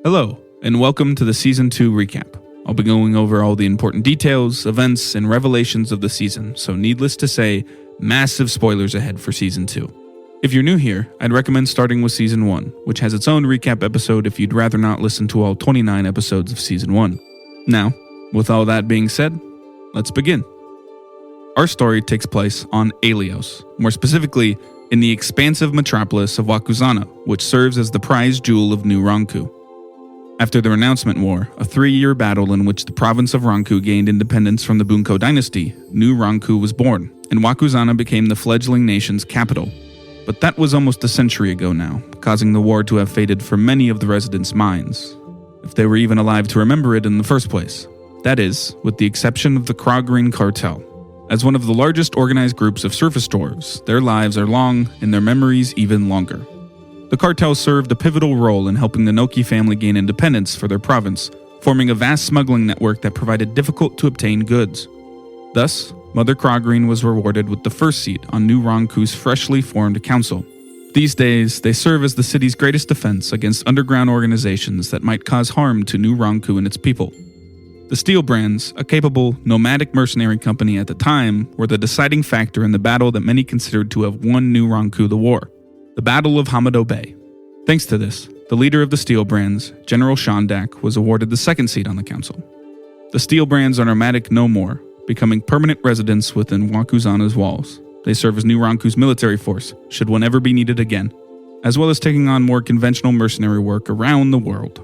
Hello, and welcome to the Season 2 recap. I'll be going over all the important details, events, and revelations of the season, so needless to say, massive spoilers ahead for Season 2. If you're new here, I'd recommend starting with Season 1, which has its own recap episode if you'd rather not listen to all 29 episodes of Season 1. Now, with all that being said, let's begin. Our story takes place on Aelios, more specifically, in the expansive metropolis of Wakuzana, which serves as the prize jewel of New Ranku. After the Renouncement War, a 3-year battle in which the province of Ranku gained independence from the Bunko dynasty, New Ranku was born, and Wakuzana became the fledgling nation's capital. But that was almost a century ago now, causing the war to have faded from many of the residents' minds, if they were even alive to remember it in the first place. That is, with the exception of the Krogreen cartel. As one of the largest organized groups of surface dwarves, their lives are long and their memories even longer. The cartel served a pivotal role in helping the Noki family gain independence for their province, forming a vast smuggling network that provided difficult-to-obtain goods. Thus, Mother Krogreen was rewarded with the first seat on New Ranku's freshly formed council. These days, they serve as the city's greatest defense against underground organizations that might cause harm to New Ranku and its people. The Steel Brands, a capable, nomadic mercenary company at the time, were the deciding factor in the battle that many considered to have won New Ranku the war. The Battle of Hamado Bay. Thanks to this, the leader of the Steel Brands, General Shandak, was awarded the second seat on the council. The Steel Brands are nomadic no more, becoming permanent residents within Wakuzana's walls. They serve as New Ranku's military force, should one ever be needed again, as well as taking on more conventional mercenary work around the world.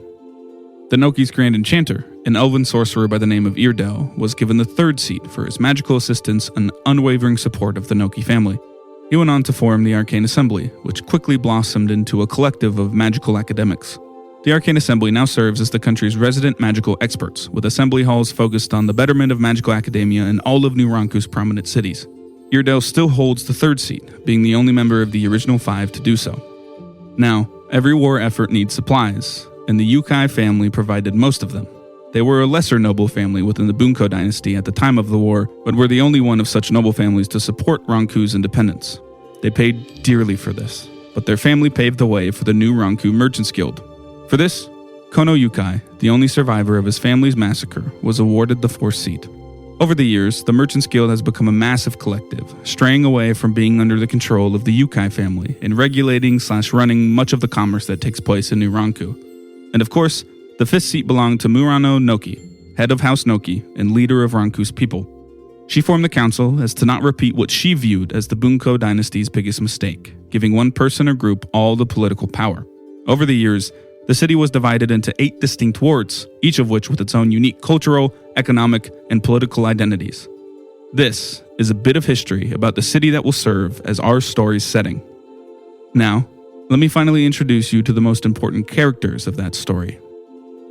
The Noki's Grand Enchanter, an elven sorcerer by the name of Irdel, was given the third seat for his magical assistance and unwavering support of the Noki family. He went on to form the Arcane Assembly, which quickly blossomed into a collective of magical academics. The Arcane Assembly now serves as the country's resident magical experts, with assembly halls focused on the betterment of magical academia in all of New Ranku's prominent cities. Irdel still holds the third seat, being the only member of the original 5 to do so. Now, every war effort needs supplies, and the Yukai family provided most of them. They were a lesser noble family within the Bunko dynasty at the time of the war, but were the only one of such noble families to support Ranku's independence. They paid dearly for this, but their family paved the way for the New Ranku Merchants Guild. For this, Kono Yukai, the only survivor of his family's massacre, was awarded the 4th seat. Over the years, the Merchants Guild has become a massive collective, straying away from being under the control of the Yukai family and regulating/running much of the commerce that takes place in New Ranku. And of course, the 5th seat belonged to Murano Noki, head of House Noki and leader of Ranku's people. She formed the council as to not repeat what she viewed as the Bunko dynasty's biggest mistake, giving one person or group all the political power. Over the years, the city was divided into 8 distinct wards, each of which with its own unique cultural, economic, and political identities. This is a bit of history about the city that will serve as our story's setting. Now, let me finally introduce you to the most important characters of that story.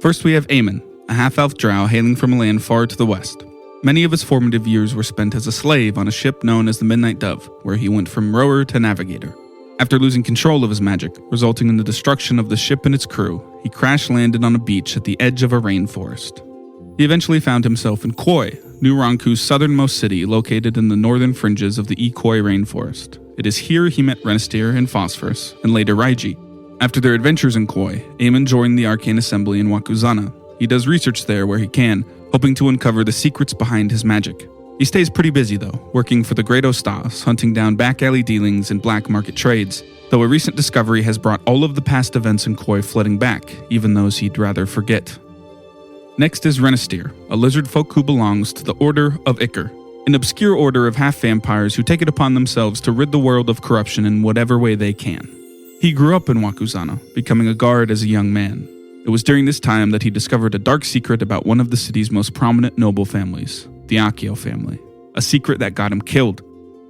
First, we have Aemon, a half-elf drow hailing from a land far to the west. Many of his formative years were spent as a slave on a ship known as the Midnight Dove, where he went from rower to navigator. After losing control of his magic, resulting in the destruction of the ship and its crew, he crash-landed on a beach at the edge of a rainforest. He eventually found himself in Koi, New Ranku's southernmost city located in the northern fringes of the Ikoi rainforest. It is here he met Renistir and Phosphorus, and later Raiji. After their adventures in Koi, Aemon joined the Arcane Assembly in Wakuzana. He does research there where he can, hoping to uncover the secrets behind his magic. He stays pretty busy though, working for the Great Ostas, hunting down back-alley dealings and black market trades, though a recent discovery has brought all of the past events in Koi flooding back, even those he'd rather forget. Next is Renistir, a lizard folk who belongs to the Order of Iker, an obscure order of half-vampires who take it upon themselves to rid the world of corruption in whatever way they can. He grew up in Wakuzana, becoming a guard as a young man. It was during this time that he discovered a dark secret about one of the city's most prominent noble families, the Akio family, a secret that got him killed.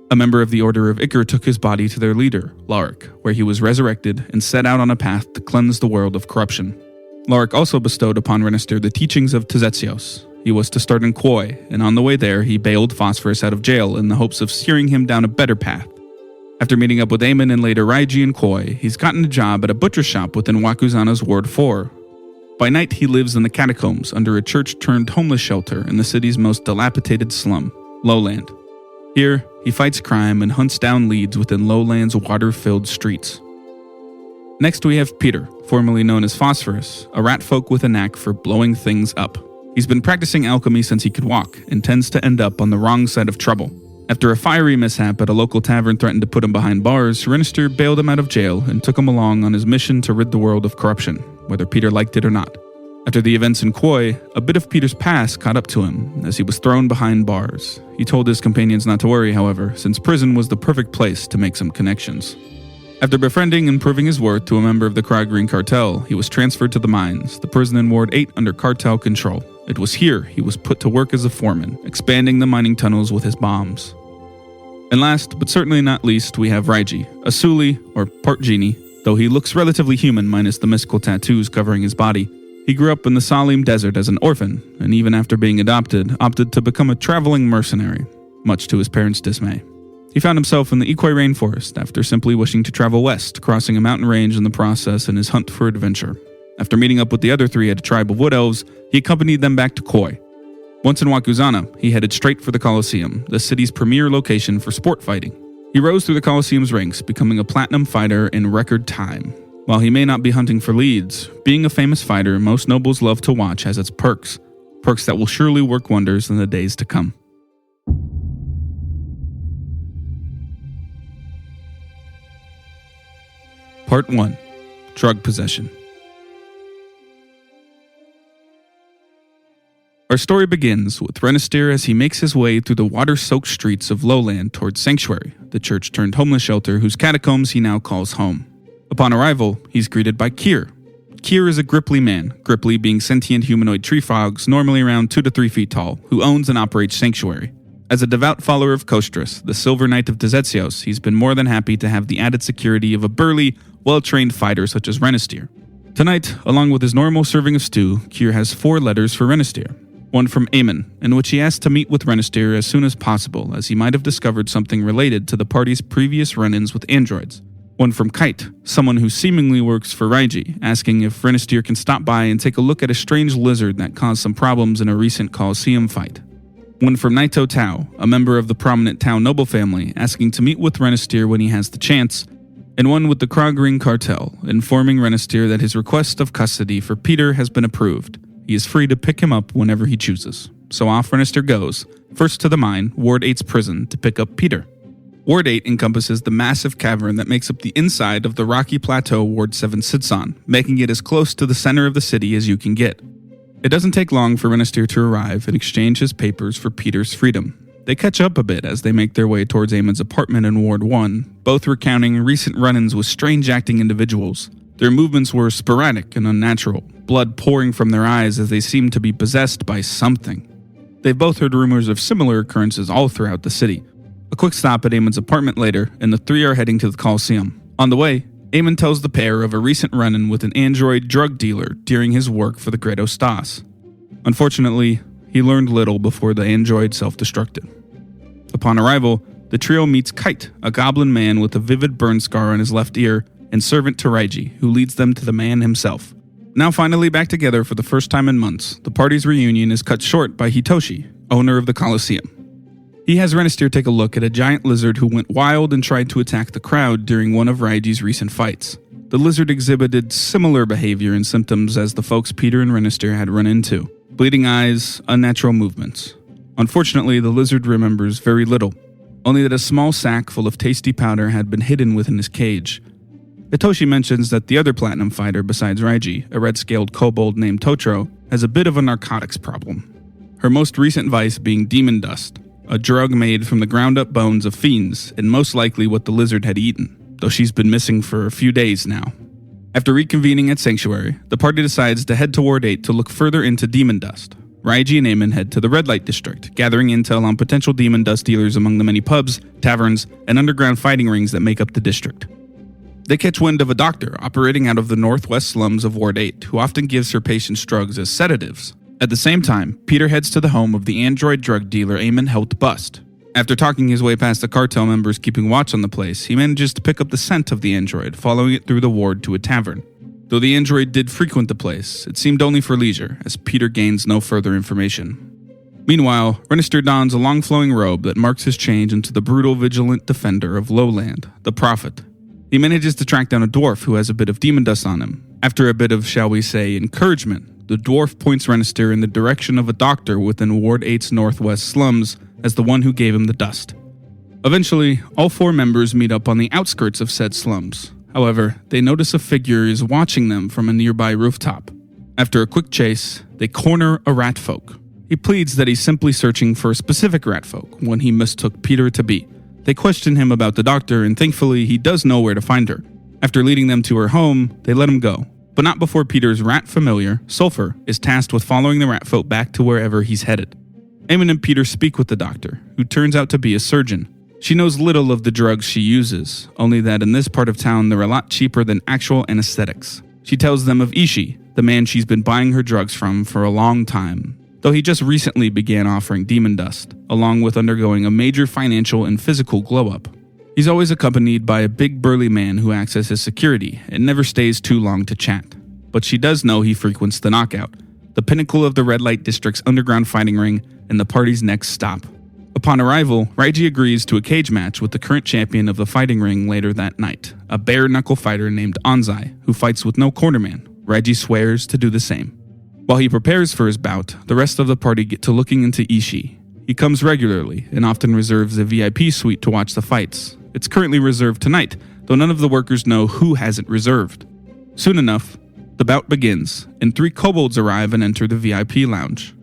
A member of the Order of Iker took his body to their leader, Larik, where he was resurrected and set out on a path to cleanse the world of corruption. Larik also bestowed upon Renistir the teachings of Tezetsios. He was to start in Koi, and on the way there, he bailed Phosphorus out of jail in the hopes of steering him down a better path. After meeting up with Aemon and later Raiji in Koi, he's gotten a job at a butcher shop within Wakuzana's Ward 4. By night, he lives in the catacombs under a church-turned-homeless shelter in the city's most dilapidated slum, Lowland. Here, he fights crime and hunts down leads within Lowland's water-filled streets. Next we have Peter, formerly known as Phosphorus, a rat folk with a knack for blowing things up. He's been practicing alchemy since he could walk, and tends to end up on the wrong side of trouble. After a fiery mishap at a local tavern threatened to put him behind bars, Renister bailed him out of jail and took him along on his mission to rid the world of corruption, whether Peter liked it or not. After the events in Koi, a bit of Peter's past caught up to him as he was thrown behind bars. He told his companions not to worry, however, since prison was the perfect place to make some connections. After befriending and proving his worth to a member of the Krog-Green cartel, he was transferred to the mines, the prison in Ward 8 under cartel control. It was here he was put to work as a foreman, expanding the mining tunnels with his bombs. And last, but certainly not least, we have Raiji, a Suli, or part genie. Though he looks relatively human minus the mystical tattoos covering his body. He grew up in the Salim Desert as an orphan, and even after being adopted, opted to become a traveling mercenary, much to his parents' dismay. He found himself in the Ikwai rainforest after simply wishing to travel west, crossing a mountain range in the process in his hunt for adventure. After meeting up with the other three at a tribe of wood elves, he accompanied them back to Koi. Once in Wakuzana, he headed straight for the Colosseum, the city's premier location for sport fighting. He rose through the Colosseum's ranks, becoming a platinum fighter in record time. While he may not be hunting for leads, being a famous fighter most nobles love to watch has its perks that will surely work wonders in the days to come. Part 1. Drug Possession. Our story begins with Renister as he makes his way through the water-soaked streets of Lowland towards Sanctuary, the church-turned-homeless shelter whose catacombs he now calls home. Upon arrival, he's greeted by Kier. Kier is a Gripply man, Gripply being sentient humanoid tree frogs normally around 2 to 3 feet tall, who owns and operates Sanctuary. As a devout follower of Kostras, the Silver Knight of Dezetsios, he's been more than happy to have the added security of a burly, well-trained fighter such as Renister. Tonight, along with his normal serving of stew, Kier has 4 letters for Renister. One from Eamon, in which he asks to meet with Renister as soon as possible, as he might have discovered something related to the party's previous run-ins with androids. One from Kite, someone who seemingly works for Raiji, asking if Renister can stop by and take a look at a strange lizard that caused some problems in a recent Colosseum fight. One from Naito Tao, a member of the prominent Tao noble family, asking to meet with Renister when he has the chance, and one with the Krog-Green cartel, informing Renister that his request of custody for Peter has been approved. He is free to pick him up whenever he chooses. So off Renister goes, first to the mine, Ward 8's prison, to pick up Peter. Ward 8 encompasses the massive cavern that makes up the inside of the rocky plateau Ward 7 sits on, making it as close to the center of the city as you can get. It doesn't take long for Renister to arrive and exchange his papers for Peter's freedom. They catch up a bit as they make their way towards Eamon's apartment in Ward 1, both recounting recent run-ins with strange-acting individuals. Their movements were sporadic and unnatural, blood pouring from their eyes as they seemed to be possessed by something. They've both heard rumors of similar occurrences all throughout the city. A quick stop at Eamon's apartment later, and the three are heading to the Colosseum. On the way, Eamon tells the pair of a recent run-in with an android drug dealer during his work for the Great Stas. Unfortunately, he learned little before the android self-destructed. Upon arrival, the trio meets Kite, a goblin man with a vivid burn scar on his left ear, and servant to Raiji, who leads them to the man himself. Now finally back together for the first time in months, the party's reunion is cut short by Hitoshi, owner of the Colosseum. He has Renister take a look at a giant lizard who went wild and tried to attack the crowd during one of Raiji's recent fights. The lizard exhibited similar behavior and symptoms as the folks Peter and Renister had run into: bleeding eyes, unnatural movements. Unfortunately, the lizard remembers very little, only that a small sack full of tasty powder had been hidden within his cage. Hitoshi mentions that the other platinum fighter besides Raiji, a red-scaled kobold named Totro, has a bit of a narcotics problem. Her most recent vice being demon dust, a drug made from the ground-up bones of fiends, and most likely what the lizard had eaten, though she's been missing for a few days now. After reconvening at Sanctuary, the party decides to head to Ward 8 to look further into demon dust. Raiji and Eamon head to the Red Light District, gathering intel on potential demon dust dealers among the many pubs, taverns, and underground fighting rings that make up the district. They catch wind of a doctor operating out of the northwest slums of Ward 8, who often gives her patients drugs as sedatives. At the same time, Peter heads to the home of the android drug dealer Eamon helped bust. After talking his way past the cartel members keeping watch on the place, he manages to pick up the scent of the android, following it through the ward to a tavern. Though the android did frequent the place, it seemed only for leisure, as Peter gains no further information. Meanwhile, Renister dons a long flowing robe that marks his change into the brutal vigilant defender of Lowland, the Prophet. He manages to track down a dwarf who has a bit of demon dust on him. After a bit of, shall we say, encouragement, the dwarf points Renister in the direction of a doctor within Ward 8's northwest slums as the one who gave him the dust. Eventually, all 4 members meet up on the outskirts of said slums. However, they notice a figure is watching them from a nearby rooftop. After a quick chase, they corner a ratfolk. He pleads that he's simply searching for a specific ratfolk, one he mistook Peter to be. They question him about the doctor, and thankfully he does know where to find her. After leading them to her home, they let him go. But not before Peter's rat familiar, Sulfur, is tasked with following the ratfolk back to wherever he's headed. Eamon and Peter speak with the doctor, who turns out to be a surgeon. She knows little of the drugs she uses, only that in this part of town they're a lot cheaper than actual anesthetics. She tells them of Ishi, the man she's been buying her drugs from for a long time, though he just recently began offering demon dust, along with undergoing a major financial and physical glow-up. He's always accompanied by a big burly man who acts as his security and never stays too long to chat. But she does know he frequents the Knockout, the pinnacle of the Red Light District's underground fighting ring and the party's next stop. Upon arrival, Raiji agrees to a cage match with the current champion of the fighting ring later that night, a bare-knuckle fighter named Anzai, who fights with no cornerman. Raiji swears to do the same. While he prepares for his bout, the rest of the party get to looking into Ishi. He comes regularly and often reserves a VIP suite to watch the fights. It's currently reserved tonight, though none of the workers know who has it reserved. Soon enough, the bout begins, and 3 kobolds arrive and enter the VIP lounge.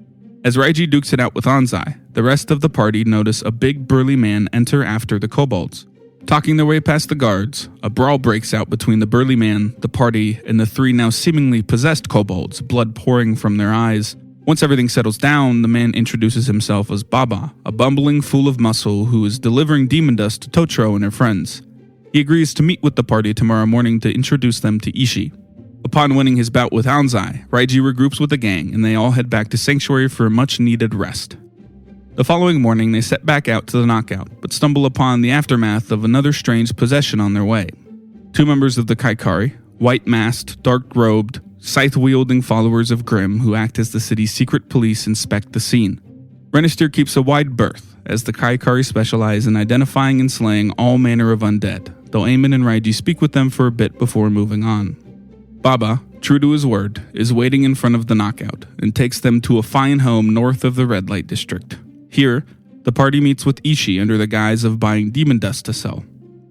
As Raiji dukes it out with Anzai, the rest of the party notice a big burly man enter after the kobolds. Talking their way past the guards, a brawl breaks out between the burly man, the party, and the 3 now seemingly possessed kobolds, blood pouring from their eyes. Once everything settles down, the man introduces himself as Baba, a bumbling fool of muscle who is delivering demon dust to Totoro and her friends. He agrees to meet with the party tomorrow morning to introduce them to Ishi. Upon winning his bout with Anzai, Raiji regroups with the gang and they all head back to Sanctuary for a much-needed rest. The following morning, they set back out to the Knockout, but stumble upon the aftermath of another strange possession on their way. 2 members of the Kaikari, white-masked, dark-robed, scythe-wielding followers of Grimm who act as the city's secret police inspect the scene. Renister keeps a wide berth, as the Kaikari specialize in identifying and slaying all manner of undead, though Eamon and Raiji speak with them for a bit before moving on. Baba, true to his word, is waiting in front of the Knockout and takes them to a fine home north of the Red Light District. Here, the party meets with Ishi under the guise of buying demon dust to sell.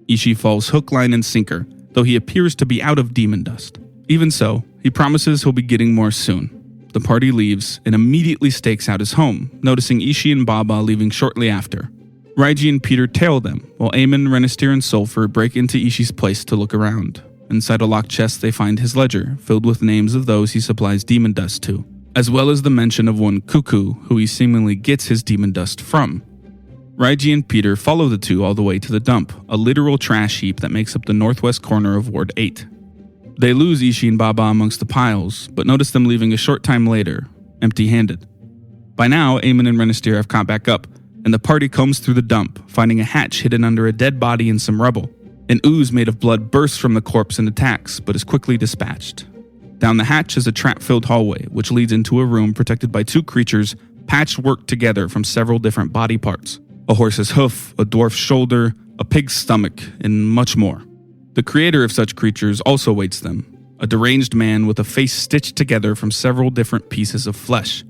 Ishi falls hook, line, and sinker, though he appears to be out of demon dust. Even so, he promises he'll be getting more soon. The party leaves and immediately stakes out his home, noticing Ishi and Baba leaving shortly after. Raiji and Peter tail them, while Eamon, Renister, and Sulfur break into Ishi's place to look around. Inside a locked chest, they find his ledger, filled with names of those he supplies demon dust to, as well as the mention of one Cuckoo, who he seemingly gets his demon dust from. Raiji and Peter follow the 2 all the way to the dump, a literal trash heap that makes up the northwest corner of Ward 8. They lose Ishi and Baba amongst the piles, but notice them leaving a short time later, empty-handed. By now, Eamon and Renister have caught back up, and the party combs through the dump, finding a hatch hidden under a dead body and some rubble. An ooze made of blood bursts from the corpse and attacks, but is quickly dispatched. Down the hatch is a trap-filled hallway, which leads into a room protected by 2 creatures patchworked together from several different body parts. A horse's hoof, a dwarf's shoulder, a pig's stomach, and much more. The creator of such creatures also waits them, a deranged man with a face stitched together from several different pieces of flesh.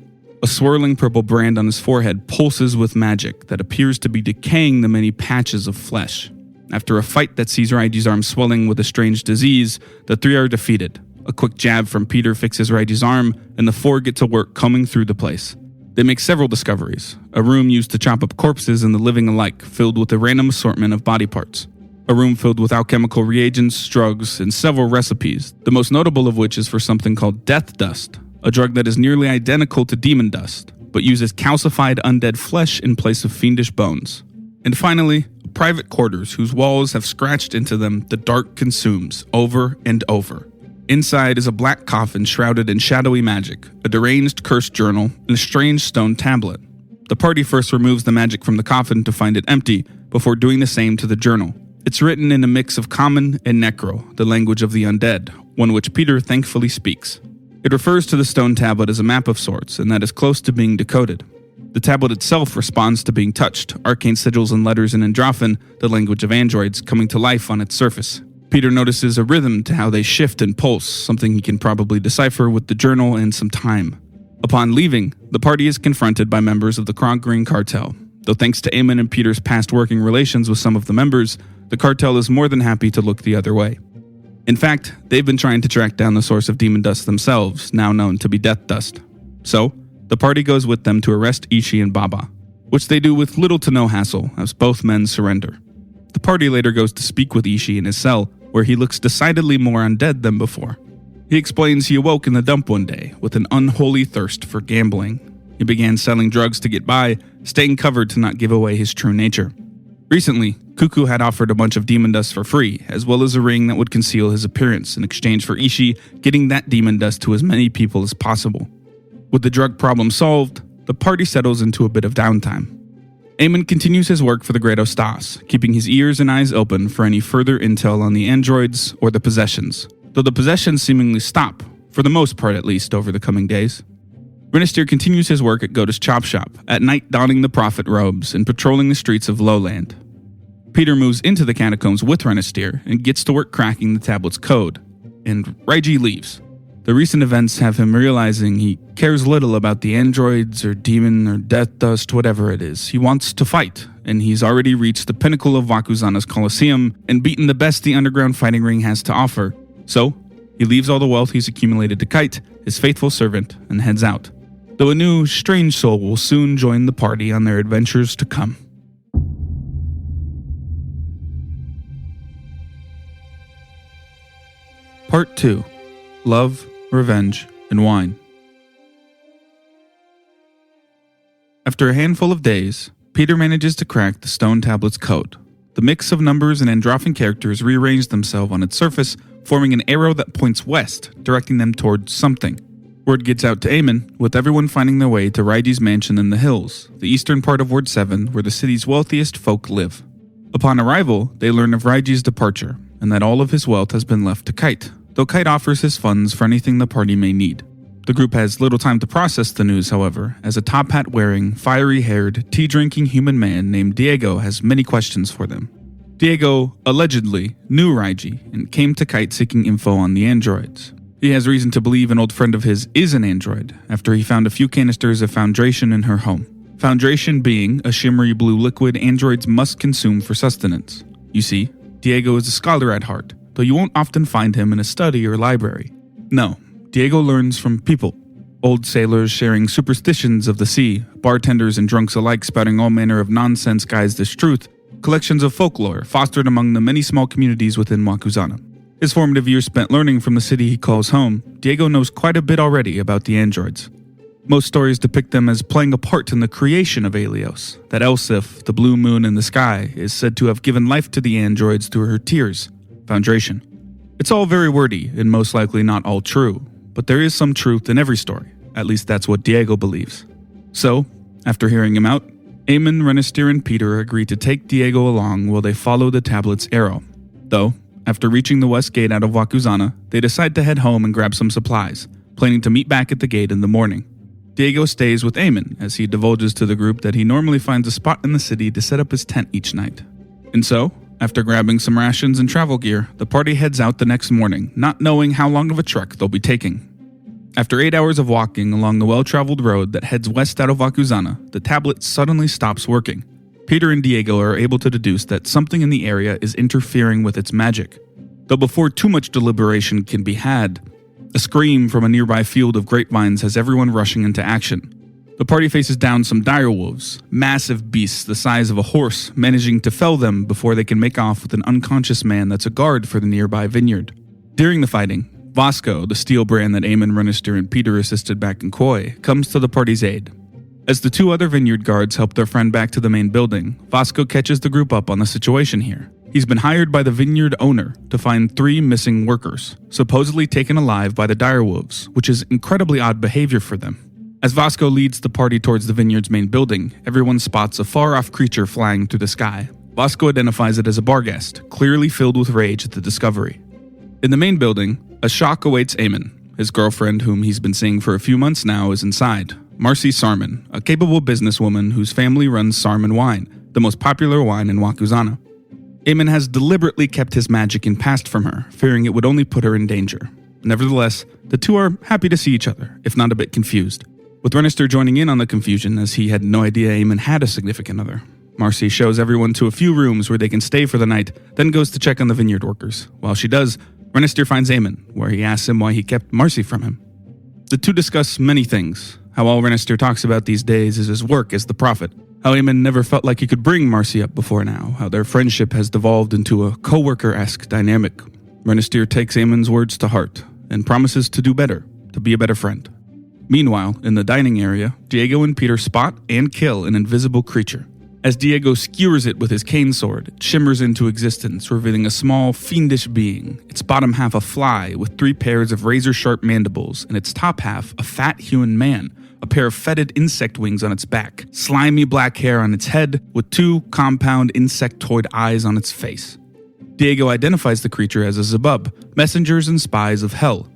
A swirling purple brand on his forehead pulses with magic that appears to be decaying the many patches of flesh. After a fight that sees Raiji's arm swelling with a strange disease, the 3 are defeated. A quick jab from Peter fixes Raiji's arm, and the 4 get to work combing through the place. They make several discoveries. A room used to chop up corpses and the living alike, filled with a random assortment of body parts. A room filled with alchemical reagents, drugs, and several recipes, the most notable of which is for something called death dust, a drug that is nearly identical to demon dust, but uses calcified undead flesh in place of fiendish bones. And finally, private quarters whose walls have scratched into them the dark consumes over and over. Inside is a black coffin shrouded in shadowy magic, a deranged cursed journal, and a strange stone tablet. The party first removes the magic from the coffin to find it empty, before doing the same to the journal. It's written in a mix of common and necro, the language of the undead, one which Peter thankfully speaks. It refers to the stone tablet as a map of sorts, and that is close to being decoded. The tablet itself responds to being touched, arcane sigils and letters in Androphan, the language of androids, coming to life on its surface. Peter notices a rhythm to how they shift and pulse, something he can probably decipher with the journal and some time. Upon leaving, the party is confronted by members of the Krog Green cartel. Though thanks to Eamon and Peter's past working relations with some of the members, the cartel is more than happy to look the other way. In fact, they've been trying to track down the source of demon dust themselves, now known to be death dust. So, the party goes with them to arrest Ishii and Baba, which they do with little to no hassle, as both men surrender. The party later goes to speak with Ishii in his cell, where he looks decidedly more undead than before. He explains he awoke in the dump one day with an unholy thirst for gambling. He began selling drugs to get by, staying covered to not give away his true nature. Recently, Cuckoo had offered a bunch of demon dust for free, as well as a ring that would conceal his appearance in exchange for Ishii getting that demon dust to as many people as possible. With the drug problem solved, the party settles into a bit of downtime. Eamon continues his work for the Great Ostas, keeping his ears and eyes open for any further intel on the androids or the possessions, though the possessions seemingly stop, for the most part at least, over the coming days. Renister continues his work at Goda's Chop Shop, at night donning the prophet robes and patrolling the streets of Lowland. Peter moves into the catacombs with Renister and gets to work cracking the tablet's code, and Raiji leaves. The recent events have him realizing he cares little about the androids or demon or death dust, whatever it is. He wants to fight, and he's already reached the pinnacle of Wakuzana's Coliseum and beaten the best the underground fighting ring has to offer. So, he leaves all the wealth he's accumulated to Kite, his faithful servant, and heads out. Though a new, strange soul will soon join the party on their adventures to come. Part 2. Love, Revenge, and Wine. After a handful of days, Peter manages to crack the stone tablet's code. The mix of numbers and Androphan characters rearrange themselves on its surface, forming an arrow that points west, directing them towards something. Word gets out to Eamon, with everyone finding their way to Raiji's mansion in the hills, the eastern part of Ward 7, where the city's wealthiest folk live. Upon arrival, they learn of Raiji's departure, and that all of his wealth has been left to Kite, though Kite offers his funds for anything the party may need. The group has little time to process the news, however, as a top hat-wearing, fiery-haired, tea-drinking human man named Diego has many questions for them. Diego, allegedly, knew Raiji and came to Kite seeking info on the androids. He has reason to believe an old friend of his is an android, after he found a few canisters of Foundration in her home. Foundration being a shimmery blue liquid androids must consume for sustenance. You see, Diego is a scholar at heart, though you won't often find him in a study or library. No, Diego learns from people. Old sailors sharing superstitions of the sea, bartenders and drunks alike spouting all manner of nonsense guised as truth, collections of folklore fostered among the many small communities within Wakuzana. His formative years spent learning from the city he calls home, Diego knows quite a bit already about the androids. Most stories depict them as playing a part in the creation of Aelios, that Elsif, the blue moon in the sky, is said to have given life to the androids through her tears, Foundation. It's all very wordy and most likely not all true, but there is some truth in every story, at least that's what Diego believes. So, after hearing him out, Eamon, Renister, and Peter agree to take Diego along while they follow the tablet's arrow. Though, after reaching the west gate out of Wakuzana, they decide to head home and grab some supplies, planning to meet back at the gate in the morning. Diego stays with Eamon as he divulges to the group that he normally finds a spot in the city to set up his tent each night. And so, after grabbing some rations and travel gear, the party heads out the next morning, not knowing how long of a trek they'll be taking. After 8 hours of walking along the well-traveled road that heads west out of Wakuzana, the tablet suddenly stops working. Peter and Diego are able to deduce that something in the area is interfering with its magic. Though before too much deliberation can be had, a scream from a nearby field of grapevines has everyone rushing into action. The party faces down some direwolves, massive beasts the size of a horse, managing to fell them before they can make off with an unconscious man that's a guard for the nearby vineyard. During the fighting, Vasco, the steel brand that Eamon, Renister, and Peter assisted back in Koi, comes to the party's aid. As the two other vineyard guards help their friend back to the main building, Vasco catches the group up on the situation here. He's been hired by the vineyard owner to find 3 missing workers, supposedly taken alive by the direwolves, which is incredibly odd behavior for them. As Vasco leads the party towards the vineyard's main building, everyone spots a far-off creature flying through the sky. Vasco identifies it as a barghest, clearly filled with rage at the discovery. In the main building, a shock awaits Eamon. His girlfriend, whom he's been seeing for a few months now, is inside. Marcy Sarman, a capable businesswoman whose family runs Sarman Wine, the most popular wine in Wakuzana. Eamon has deliberately kept his magic in past from her, fearing it would only put her in danger. Nevertheless, the two are happy to see each other, if not a bit confused, with Renister joining in on the confusion as he had no idea Eamon had a significant other. Marcy shows everyone to a few rooms where they can stay for the night, then goes to check on the vineyard workers. While she does, Renister finds Eamon, where he asks him why he kept Marcy from him. The two discuss many things, how all Renister talks about these days is his work as the prophet, how Eamon never felt like he could bring Marcy up before now, how their friendship has devolved into a co-worker-esque dynamic. Renister takes Eamon's words to heart, and promises to do better, to be a better friend. Meanwhile, in the dining area, Diego and Peter spot and kill an invisible creature. As Diego skewers it with his cane sword, it shimmers into existence, revealing a small, fiendish being, its bottom half a fly with 3 pairs of razor-sharp mandibles, and its top half a fat human man, a pair of fetid insect wings on its back, slimy black hair on its head, with 2 compound insectoid eyes on its face. Diego identifies the creature as a Zabub, messengers and spies of hell.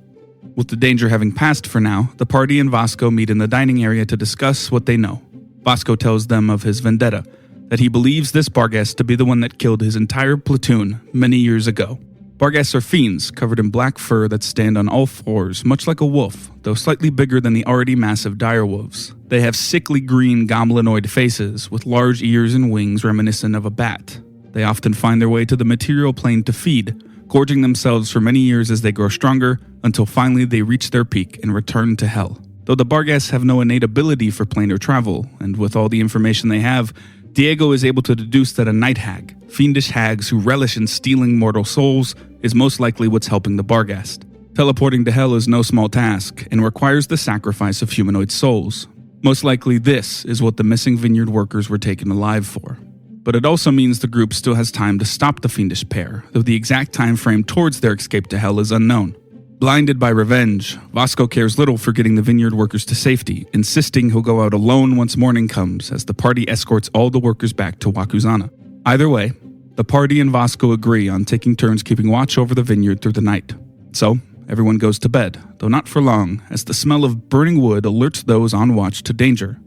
With the danger having passed for now, the party and Vasco meet in the dining area to discuss what they know. Vasco tells them of his vendetta, that he believes this Barghest to be the one that killed his entire platoon many years ago. Barghests are fiends covered in black fur that stand on all fours, much like a wolf, though slightly bigger than the already massive direwolves. They have sickly green goblinoid faces with large ears and wings reminiscent of a bat. They often find their way to the material plane to feed, gorging themselves for many years as they grow stronger, until finally they reach their peak and return to hell. Though the Barghests have no innate ability for planar travel, and with all the information they have, Diego is able to deduce that a night hag, fiendish hags who relish in stealing mortal souls, is most likely what's helping the Barghest. Teleporting to hell is no small task, and requires the sacrifice of humanoid souls. Most likely this is what the missing vineyard workers were taken alive for. But it also means the group still has time to stop the fiendish pair, though the exact time frame towards their escape to hell is unknown. Blinded by revenge, Vasco cares little for getting the vineyard workers to safety, insisting he'll go out alone once morning comes as the party escorts all the workers back to Wakuzana. Either way, the party and Vasco agree on taking turns keeping watch over the vineyard through the night. So, everyone goes to bed, though not for long, as the smell of burning wood alerts those on watch to danger.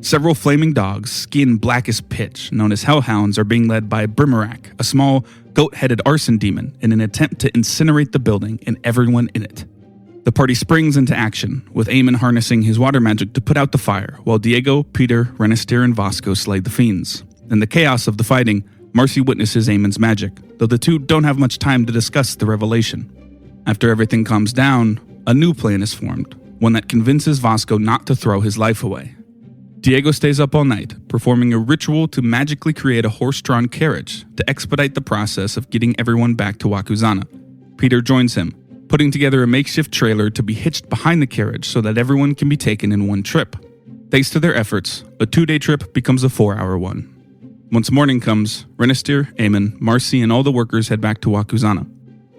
Several flaming dogs, skin black as pitch, known as hellhounds, are being led by Brimarak, a small, goat-headed arson demon, in an attempt to incinerate the building and everyone in it. The party springs into action, with Eamon harnessing his water magic to put out the fire, while Diego, Peter, Renister, and Vasco slay the fiends. In the chaos of the fighting, Marcy witnesses Eamon's magic, though the two don't have much time to discuss the revelation. After everything calms down, a new plan is formed, one that convinces Vasco not to throw his life away. Diego stays up all night, performing a ritual to magically create a horse-drawn carriage to expedite the process of getting everyone back to Wakuzana. Peter joins him, putting together a makeshift trailer to be hitched behind the carriage so that everyone can be taken in one trip. Thanks to their efforts, a 2-day trip becomes a 4-hour one. Once morning comes, Renister, Eamon, Marcy, and all the workers head back to Wakuzana,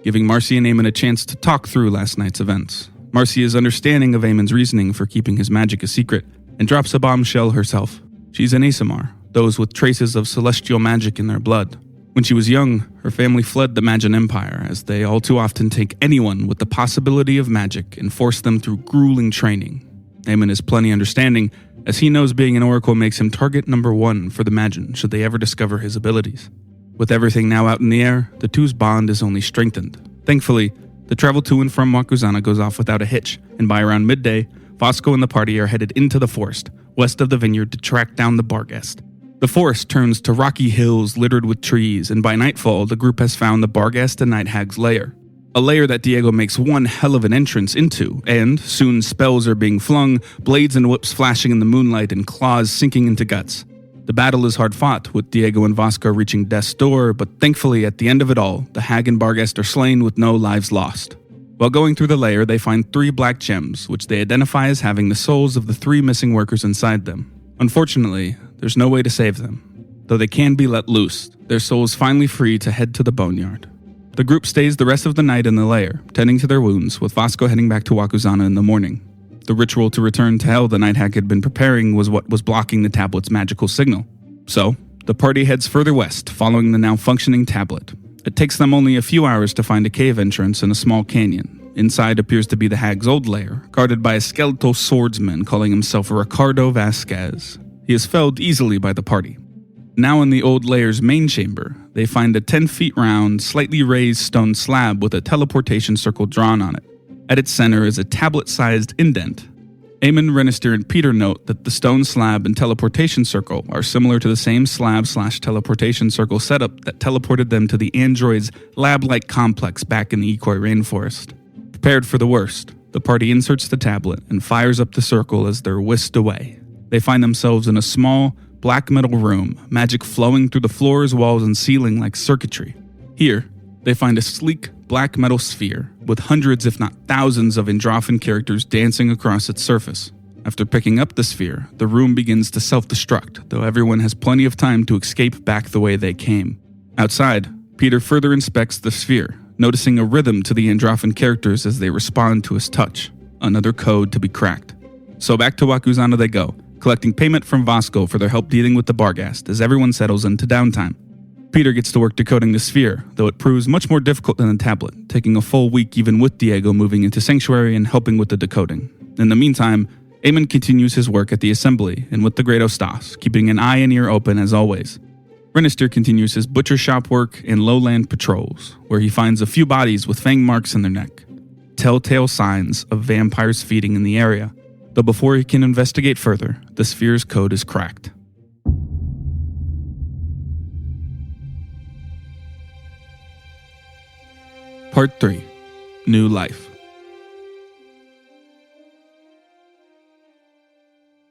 giving Marcy and Eamon a chance to talk through last night's events. Marcy is understanding of Eamon's reasoning for keeping his magic a secret, and drops a bombshell herself. She's an Asimar, those with traces of celestial magic in their blood. When she was young, her family fled the Magian Empire, as they all too often take anyone with the possibility of magic and force them through grueling training. Eamon is plenty understanding, as he knows being an oracle makes him target number 1 for the Magian should they ever discover his abilities. With everything now out in the air, the two's bond is only strengthened. Thankfully, the travel to and from Wakuzana goes off without a hitch, and by around midday, Vasco and the party are headed into the forest, west of the vineyard, to track down the Barghest. The forest turns to rocky hills littered with trees, and by nightfall, the group has found the Barghest and Night Hag's lair. A lair that Diego makes one hell of an entrance into, and soon spells are being flung, blades and whips flashing in the moonlight and claws sinking into guts. The battle is hard fought, with Diego and Vasco reaching death's door, but thankfully at the end of it all, the hag and Barghest are slain with no lives lost. While going through the lair, they find 3 black gems, which they identify as having the souls of the 3 missing workers inside them. Unfortunately, there's no way to save them. Though they can be let loose, their souls finally free to head to the boneyard. The group stays the rest of the night in the lair, tending to their wounds, with Vasco heading back to Wakuzana in the morning. The ritual to return to hell the Night Hag had been preparing was what was blocking the tablet's magical signal. So, the party heads further west, following the now functioning tablet. It takes them only a few hours to find a cave entrance in a small canyon. Inside appears to be the hag's old lair, guarded by a skeletal swordsman calling himself Ricardo Vasquez. He is felled easily by the party. Now in the old layer's main chamber, they find a 10 feet round, slightly raised stone slab with a teleportation circle drawn on it. At its center is a tablet-sized indent. Eamon, Renister, and Peter note that the stone slab and teleportation circle are similar to the same slab/teleportation circle setup that teleported them to the android's lab-like complex back in the Ikoi rainforest. Prepared for the worst, the party inserts the tablet and fires up the circle as they're whisked away. They find themselves in a small, black metal room, magic flowing through the floors, walls, and ceiling like circuitry. Here, they find a sleek, black metal sphere with hundreds if not thousands of Androphan characters dancing across its surface. After picking up the sphere, the room begins to self-destruct, though everyone has plenty of time to escape back the way they came. Outside, Peter further inspects the sphere, noticing a rhythm to the Androphan characters as they respond to his touch, another code to be cracked. So back to Wakuzana they go, collecting payment from Vasco for their help dealing with the Barghast as everyone settles into downtime. Peter gets to work decoding the sphere, though it proves much more difficult than the tablet, taking a full week even with Diego moving into Sanctuary and helping with the decoding. In the meantime, Eamon continues his work at the assembly and with the Great Ostas, keeping an eye and ear open as always. Renister continues his butcher shop work and lowland patrols, where he finds a few bodies with fang marks in their neck, telltale signs of vampires feeding in the area, though before he can investigate further, the sphere's code is cracked. Part 3. New Life.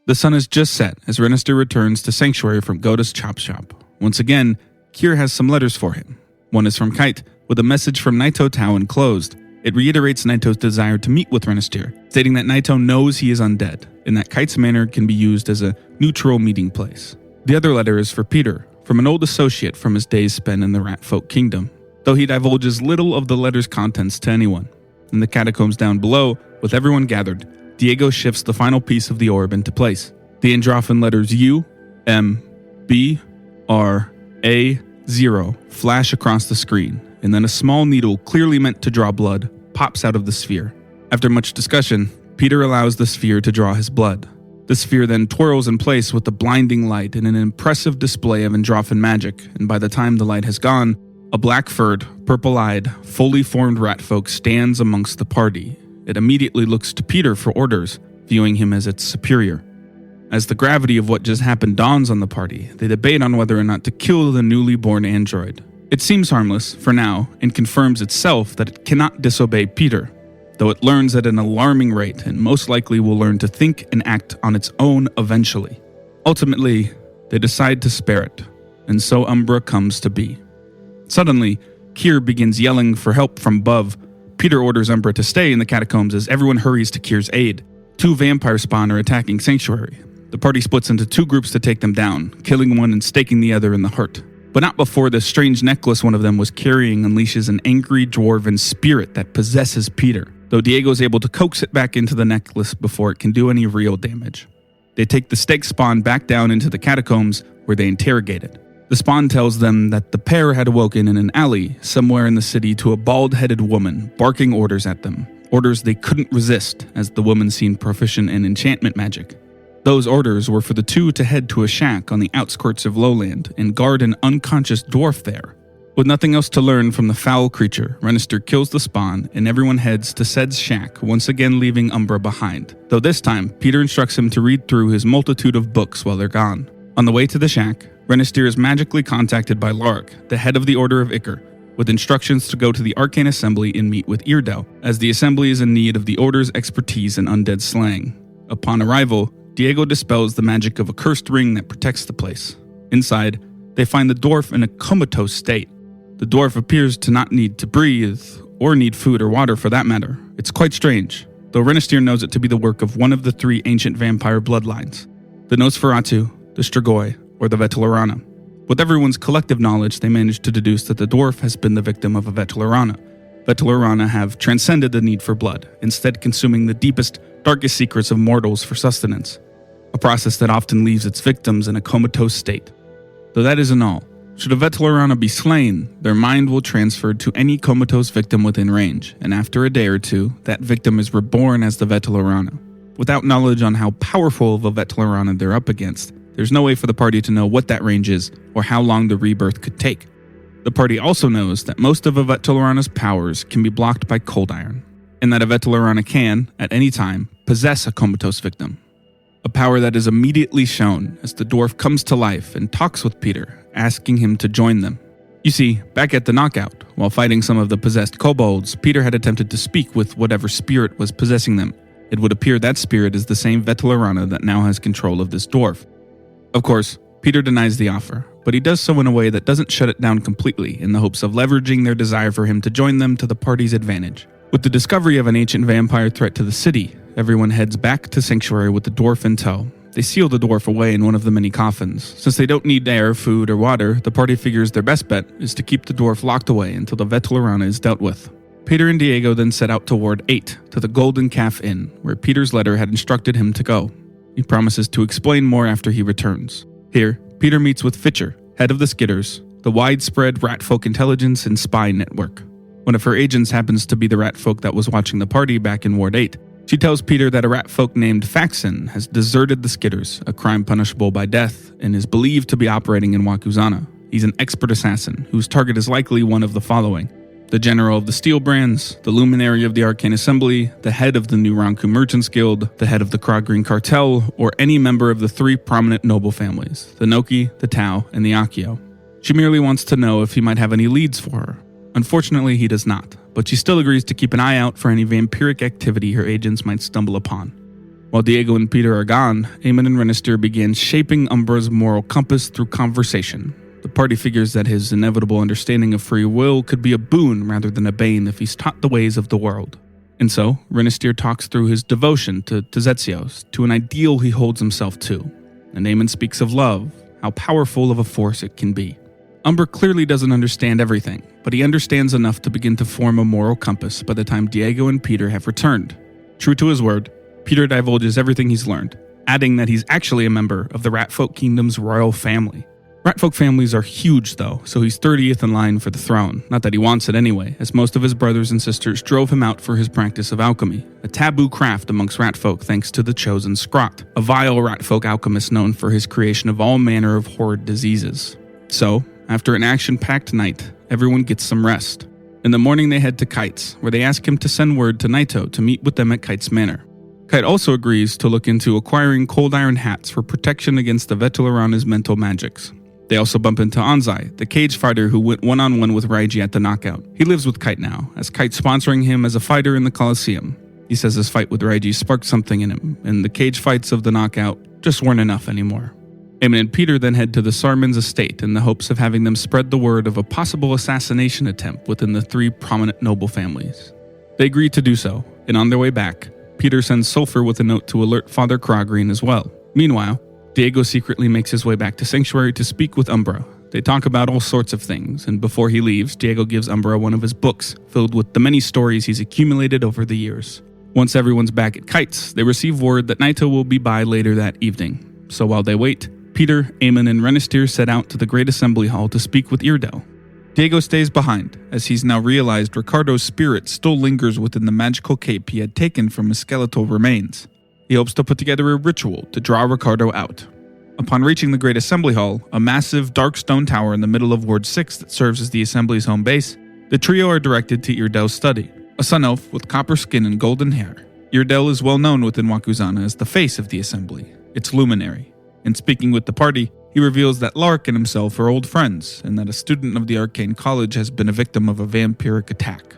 The sun has just set as Renister returns to Sanctuary from Goda's chop shop. Once again, Kier has some letters for him. One is from Kite, with a message from Naito Tao enclosed. It reiterates Naito's desire to meet with Renister, stating that Naito knows he is undead, and that Kite's manor can be used as a neutral meeting place. The other letter is for Peter, from an old associate from his days spent in the Ratfolk Kingdom, though he divulges little of the letter's contents to anyone. In the catacombs down below, with everyone gathered, Diego shifts the final piece of the orb into place. The Androphan letters U, M, B, R, A, 0 flash across the screen, and then a small needle clearly meant to draw blood pops out of the sphere. After much discussion, Peter allows the sphere to draw his blood. The sphere then twirls in place with a blinding light and an impressive display of Androphan magic, and by the time the light has gone, a black-furred, purple-eyed, fully formed ratfolk stands amongst the party. It immediately looks to Peter for orders, viewing him as its superior. As the gravity of what just happened dawns on the party, they debate on whether or not to kill the newly born android. It seems harmless, for now, and confirms itself that it cannot disobey Peter, though it learns at an alarming rate and most likely will learn to think and act on its own eventually. Ultimately, they decide to spare it, and so Umbra comes to be. Suddenly, Kier begins yelling for help from above. Peter orders Umbra to stay in the catacombs as everyone hurries to Kier's aid. 2 vampire spawn are attacking Sanctuary. The party splits into 2 groups to take them down, killing one and staking the other in the heart. But not before the strange necklace one of them was carrying unleashes an angry dwarven spirit that possesses Peter, though Diego is able to coax it back into the necklace before it can do any real damage. They take the stake spawn back down into the catacombs, where they interrogate it. The spawn tells them that the pair had awoken in an alley somewhere in the city to a bald-headed woman barking orders at them, orders they couldn't resist as the woman seemed proficient in enchantment magic. Those orders were for the 2 to head to a shack on the outskirts of Lowland and guard an unconscious dwarf there. With nothing else to learn from the foul creature, Renister kills the spawn and everyone heads to Ced's shack, once again leaving Umbra behind, though this time Peter instructs him to read through his multitude of books while they're gone. On the way to the shack, Renister is magically contacted by Lark, the head of the Order of Iker, with instructions to go to the Arcane Assembly and meet with Eardel, as the Assembly is in need of the Order's expertise in undead slaying. Upon arrival, Diego dispels the magic of a cursed ring that protects the place. Inside, they find the dwarf in a comatose state. The dwarf appears to not need to breathe, or need food or water for that matter. It's quite strange, though Renister knows it to be the work of one of the 3 ancient vampire bloodlines, the Nosferatu, the Strigoi, or the Vetelarana. With everyone's collective knowledge, they manage to deduce that the dwarf has been the victim of a Vetelarana. Vetelarana have transcended the need for blood, instead consuming the deepest, darkest secrets of mortals for sustenance, a process that often leaves its victims in a comatose state. Though that isn't all. Should a Vetelarana be slain, their mind will transfer to any comatose victim within range, and after a day or 2, that victim is reborn as the Vetelarana. Without knowledge on how powerful of a Vetelarana they're up against, there's no way for the party to know what that range is or how long the rebirth could take. The party also knows that most of Avetulurana's powers can be blocked by cold iron, and that Avetulurana can, at any time, possess a comatose victim. A power that is immediately shown as the dwarf comes to life and talks with Peter, asking him to join them. You see, back at the knockout, while fighting some of the possessed kobolds, Peter had attempted to speak with whatever spirit was possessing them. It would appear that spirit is the same Vetulurana that now has control of this dwarf. Of course, Peter denies the offer, but he does so in a way that doesn't shut it down completely in the hopes of leveraging their desire for him to join them to the party's advantage. With the discovery of an ancient vampire threat to the city, everyone heads back to Sanctuary with the dwarf in tow. They seal the dwarf away in one of the many coffins. Since they don't need air, food, or water, the party figures their best bet is to keep the dwarf locked away until the Vetulurana is dealt with. Peter and Diego then set out to Ward 8, to the Golden Calf Inn, where Peter's letter had instructed him to go. He promises to explain more after he returns. Here, Peter meets with Fitcher, head of the Skitters, the widespread ratfolk intelligence and spy network. One of her agents happens to be the ratfolk that was watching the party back in Ward 8. She tells Peter that a ratfolk named Faxon has deserted the Skitters, a crime punishable by death, and is believed to be operating in Wakuzana. He's an expert assassin, whose target is likely one of the following: the general of the Steel Brands, the luminary of the Arcane Assembly, the head of the New Ranku Merchants Guild, the head of the Krogreen Cartel, or any member of the three prominent noble families, the Noki, the Tau, and the Akio. She merely wants to know if he might have any leads for her. Unfortunately, he does not, but she still agrees to keep an eye out for any vampiric activity her agents might stumble upon. While Diego and Peter are gone, Eamon and Renister begin shaping Umbra's moral compass through conversation. The party figures that his inevitable understanding of free will could be a boon rather than a bane if he's taught the ways of the world. And so, Renister talks through his devotion to Zetzios, to an ideal he holds himself to. And Eamon speaks of love, how powerful of a force it can be. Umbra clearly doesn't understand everything, but he understands enough to begin to form a moral compass by the time Diego and Peter have returned. True to his word, Peter divulges everything he's learned, adding that he's actually a member of the Ratfolk Kingdom's royal family. Ratfolk families are huge though, so he's 30th in line for the throne, not that he wants it anyway, as most of his brothers and sisters drove him out for his practice of alchemy, a taboo craft amongst ratfolk thanks to the chosen Scrot, a vile ratfolk alchemist known for his creation of all manner of horrid diseases. So, after an action-packed night, everyone gets some rest. In the morning they head to Kite's, where they ask him to send word to Naito to meet with them at Kite's Manor. Kite also agrees to look into acquiring cold iron hats for protection against the Vetulurana's mental magics. They also bump into Anzai, the cage fighter who went one-on-one with Raiji at the knockout. He lives with Kite now, as Kite's sponsoring him as a fighter in the Coliseum. He says his fight with Raiji sparked something in him, and the cage fights of the knockout just weren't enough anymore. Eamon and Peter then head to the Sarman's estate in the hopes of having them spread the word of a possible assassination attempt within the three prominent noble families. They agree to do so, and on their way back, Peter sends Sulfur with a note to alert Father Krogreen as well. Meanwhile, Diego secretly makes his way back to Sanctuary to speak with Umbra. They talk about all sorts of things, and before he leaves, Diego gives Umbra one of his books, filled with the many stories he's accumulated over the years. Once everyone's back at Kite's, they receive word that Naito will be by later that evening. So while they wait, Peter, Eamon, and Renister set out to the Great Assembly Hall to speak with Irdel. Diego stays behind, as he's now realized Ricardo's spirit still lingers within the magical cape he had taken from his skeletal remains. He hopes to put together a ritual to draw Ricardo out. Upon reaching the Great Assembly Hall, a massive dark stone tower in the middle of Ward 6 that serves as the Assembly's home base, the trio are directed to Irdel's study, a sun elf with copper skin and golden hair. Irdel is well known within Wakuzana as the face of the Assembly, its luminary. In speaking with the party, he reveals that Lark and himself are old friends, and that a student of the Arcane College has been a victim of a vampiric attack,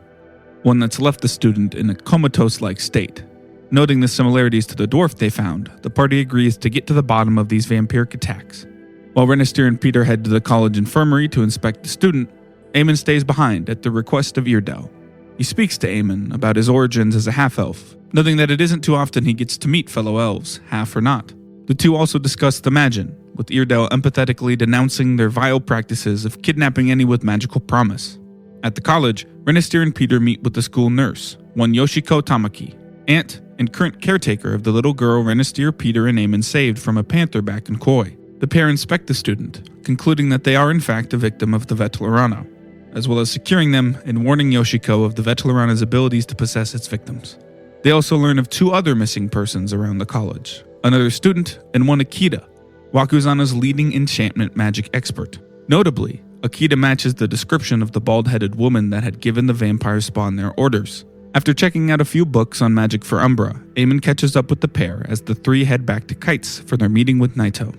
one that's left the student in a comatose-like state. Noting the similarities to the dwarf they found, the party agrees to get to the bottom of these vampiric attacks. While Renister and Peter head to the college infirmary to inspect the student, Eamon stays behind at the request of Irdel. He speaks to Eamon about his origins as a half-elf, noting that it isn't too often he gets to meet fellow elves, half or not. The two also discuss the Magin, with Irdel empathetically denouncing their vile practices of kidnapping any with magical promise. At the college, Renister and Peter meet with the school nurse, one Yoshiko Tamaki, aunt and current caretaker of the little girl Renister, Peter, and Eamon saved from a panther back in Koi. The pair inspect the student, concluding that they are in fact a victim of the Vetulurana, as well as securing them and warning Yoshiko of the Vetulurana's abilities to possess its victims. They also learn of two other missing persons around the college, another student and one Akita. Wakuzana's leading enchantment magic expert. Notably, Akita matches the description of the bald-headed woman that had given the vampire spawn their orders. After checking out a few books on magic for Umbra, Eamon catches up with the pair as the three head back to Kites for their meeting with Naito.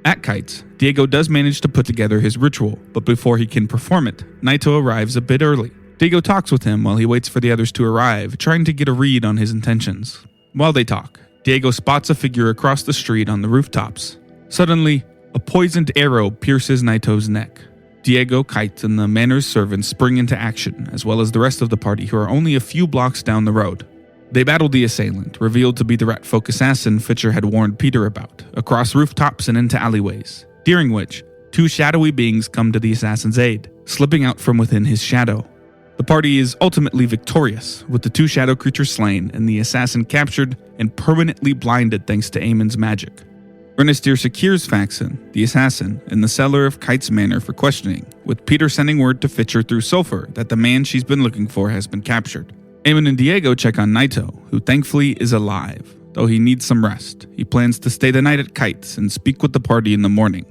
At Kites, Diego does manage to put together his ritual, but before he can perform it, Naito arrives a bit early. Diego talks with him while he waits for the others to arrive, trying to get a read on his intentions. While they talk, Diego spots a figure across the street on the rooftops. Suddenly, a poisoned arrow pierces Naito's neck. Diego, Kite, and the manor's servants spring into action, as well as the rest of the party who are only a few blocks down the road. They battle the assailant, revealed to be the rat folk assassin Fitcher had warned Peter about, across rooftops and into alleyways, during which two shadowy beings come to the assassin's aid, slipping out from within his shadow. The party is ultimately victorious, with the two shadow creatures slain and the assassin captured and permanently blinded thanks to Eamon's magic. Renister secures Faxon, the assassin, in the cellar of Kite's manor for questioning, with Peter sending word to Fitcher through Sulfur that the man she's been looking for has been captured. Eamon and Diego check on Naito, who thankfully is alive. Though he needs some rest, he plans to stay the night at Kites and speak with the party in the morning.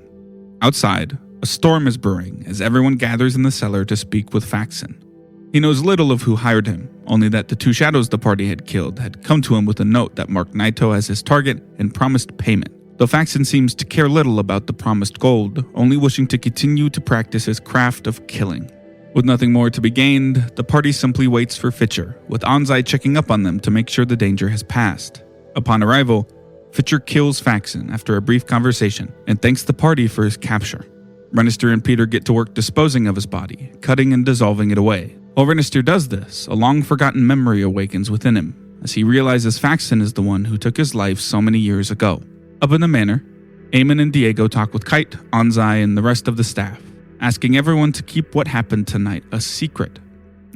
Outside, a storm is brewing as everyone gathers in the cellar to speak with Faxon. He knows little of who hired him, only that the two shadows the party had killed had come to him with a note that marked Naito as his target and promised payment. Though Faxon seems to care little about the promised gold, only wishing to continue to practice his craft of killing. With nothing more to be gained, the party simply waits for Fitcher, with Anzai checking up on them to make sure the danger has passed. Upon arrival, Fitcher kills Faxon after a brief conversation and thanks the party for his capture. Renister and Peter get to work disposing of his body, cutting and dissolving it away. While Renister does this, a long-forgotten memory awakens within him, as he realizes Faxon is the one who took his life so many years ago. Up in the manor, Eamon and Diego talk with Kite, Anzai, and the rest of the staff, asking everyone to keep what happened tonight a secret.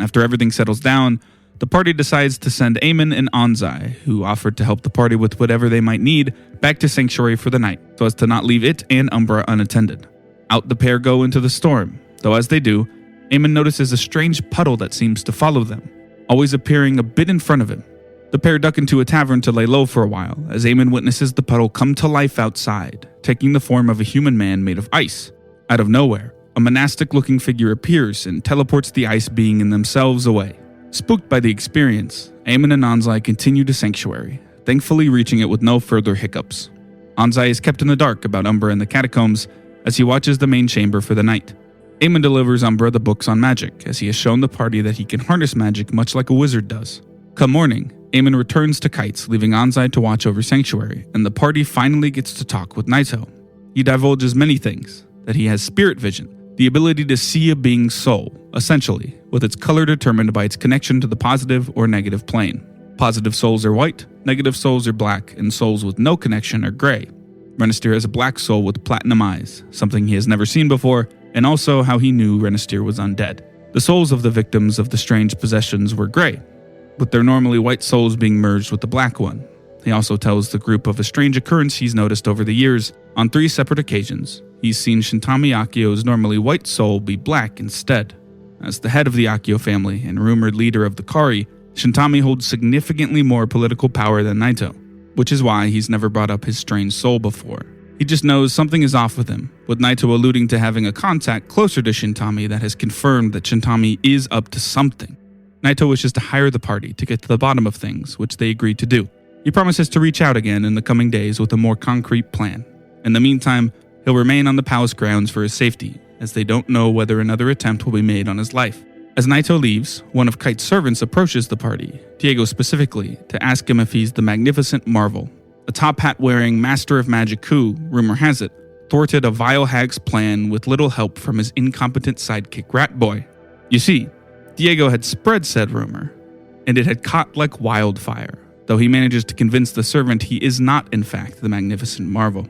After everything settles down, the party decides to send Eamon and Anzai, who offered to help the party with whatever they might need, back to Sanctuary for the night, so as to not leave it and Umbra unattended. Out the pair go into the storm, though as they do, Eamon notices a strange puddle that seems to follow them, always appearing a bit in front of him. The pair duck into a tavern to lay low for a while, as Eamon witnesses the puddle come to life outside, taking the form of a human man made of ice. Out of nowhere, a monastic-looking figure appears and teleports the ice being in themselves away. Spooked by the experience, Eamon and Anzai continue to Sanctuary, thankfully reaching it with no further hiccups. Anzai is kept in the dark about Umbra and the catacombs as he watches the main chamber for the night. Eamon delivers Umbra the books on magic, as he has shown the party that he can harness magic much like a wizard does. Come morning, Eamon returns to Kites, leaving Anzai to watch over Sanctuary, and the party finally gets to talk with Naito. He divulges many things, that he has spirit vision, the ability to see a being's soul, essentially, with its color determined by its connection to the positive or negative plane. Positive souls are white, negative souls are black, and souls with no connection are gray. Renister has a black soul with platinum eyes, something he has never seen before, and also how he knew Renister was undead. The souls of the victims of the strange possessions were gray, with their normally white souls being merged with the black one. He also tells the group of a strange occurrence he's noticed over the years. On 3 separate occasions, he's seen Shintami Akio's normally white soul be black instead. As the head of the Akio family and rumored leader of the Kari, Shintami holds significantly more political power than Naito, which is why he's never brought up his strange soul before. He just knows something is off with him, with Naito alluding to having a contact closer to Shintami that has confirmed that Shintami is up to something. Naito wishes to hire the party to get to the bottom of things, which they agree to do. He promises to reach out again in the coming days with a more concrete plan. In the meantime, he'll remain on the palace grounds for his safety, as they don't know whether another attempt will be made on his life. As Naito leaves, one of Kite's servants approaches the party, Diego specifically, to ask him if he's the Magnificent Marvel. A top hat-wearing master of magic who, rumor has it, thwarted a vile hag's plan with little help from his incompetent sidekick Ratboy. You see, Diego had spread said rumor, and it had caught like wildfire, though he manages to convince the servant he is not in fact the Magnificent Marvel.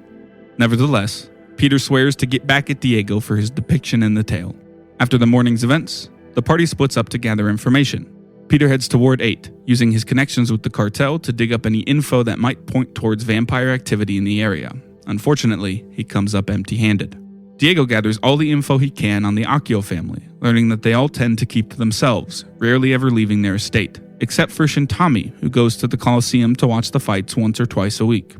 Nevertheless, Peter swears to get back at Diego for his depiction in the tale. After the morning's events, the party splits up to gather information. Peter heads to Ward 8, using his connections with the cartel to dig up any info that might point towards vampire activity in the area. Unfortunately, he comes up empty-handed. Diego gathers all the info he can on the Akio family, learning that they all tend to keep to themselves, rarely ever leaving their estate, except for Shintami, who goes to the Colosseum to watch the fights once or twice a week.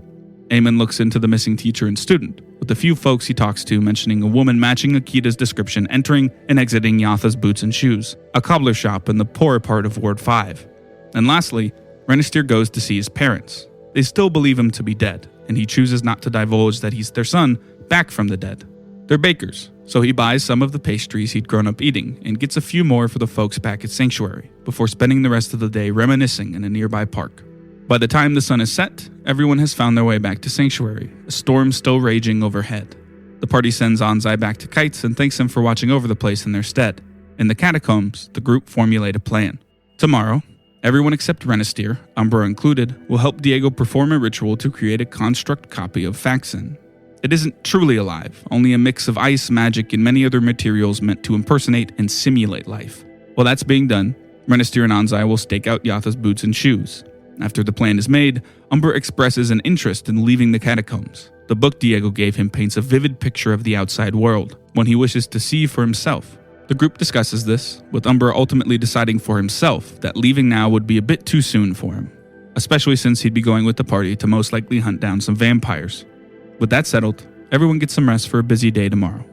Eamon looks into the missing teacher and student, with the few folks he talks to mentioning a woman matching Akita's description entering and exiting Yatha's Boots and Shoes, a cobbler shop in the poorer part of Ward 5. And lastly, Renister goes to see his parents. They still believe him to be dead, and he chooses not to divulge that he's their son back from the dead. They're bakers, so he buys some of the pastries he'd grown up eating and gets a few more for the folks back at Sanctuary, before spending the rest of the day reminiscing in a nearby park. By the time the sun is set, everyone has found their way back to Sanctuary, a storm still raging overhead. The party sends Anzai back to Kites and thanks him for watching over the place in their stead. In the catacombs, the group formulate a plan. Tomorrow, everyone except Renister, Umbra included, will help Diego perform a ritual to create a construct copy of Faxon. It isn't truly alive, only a mix of ice, magic, and many other materials meant to impersonate and simulate life. While that's being done, Renister and Anzai will stake out Yatha's Boots and Shoes. After the plan is made, Umbra expresses an interest in leaving the catacombs. The book Diego gave him paints a vivid picture of the outside world, one he wishes to see for himself. The group discusses this, with Umbra ultimately deciding for himself that leaving now would be a bit too soon for him, especially since he'd be going with the party to most likely hunt down some vampires. With that settled, everyone gets some rest for a busy day tomorrow.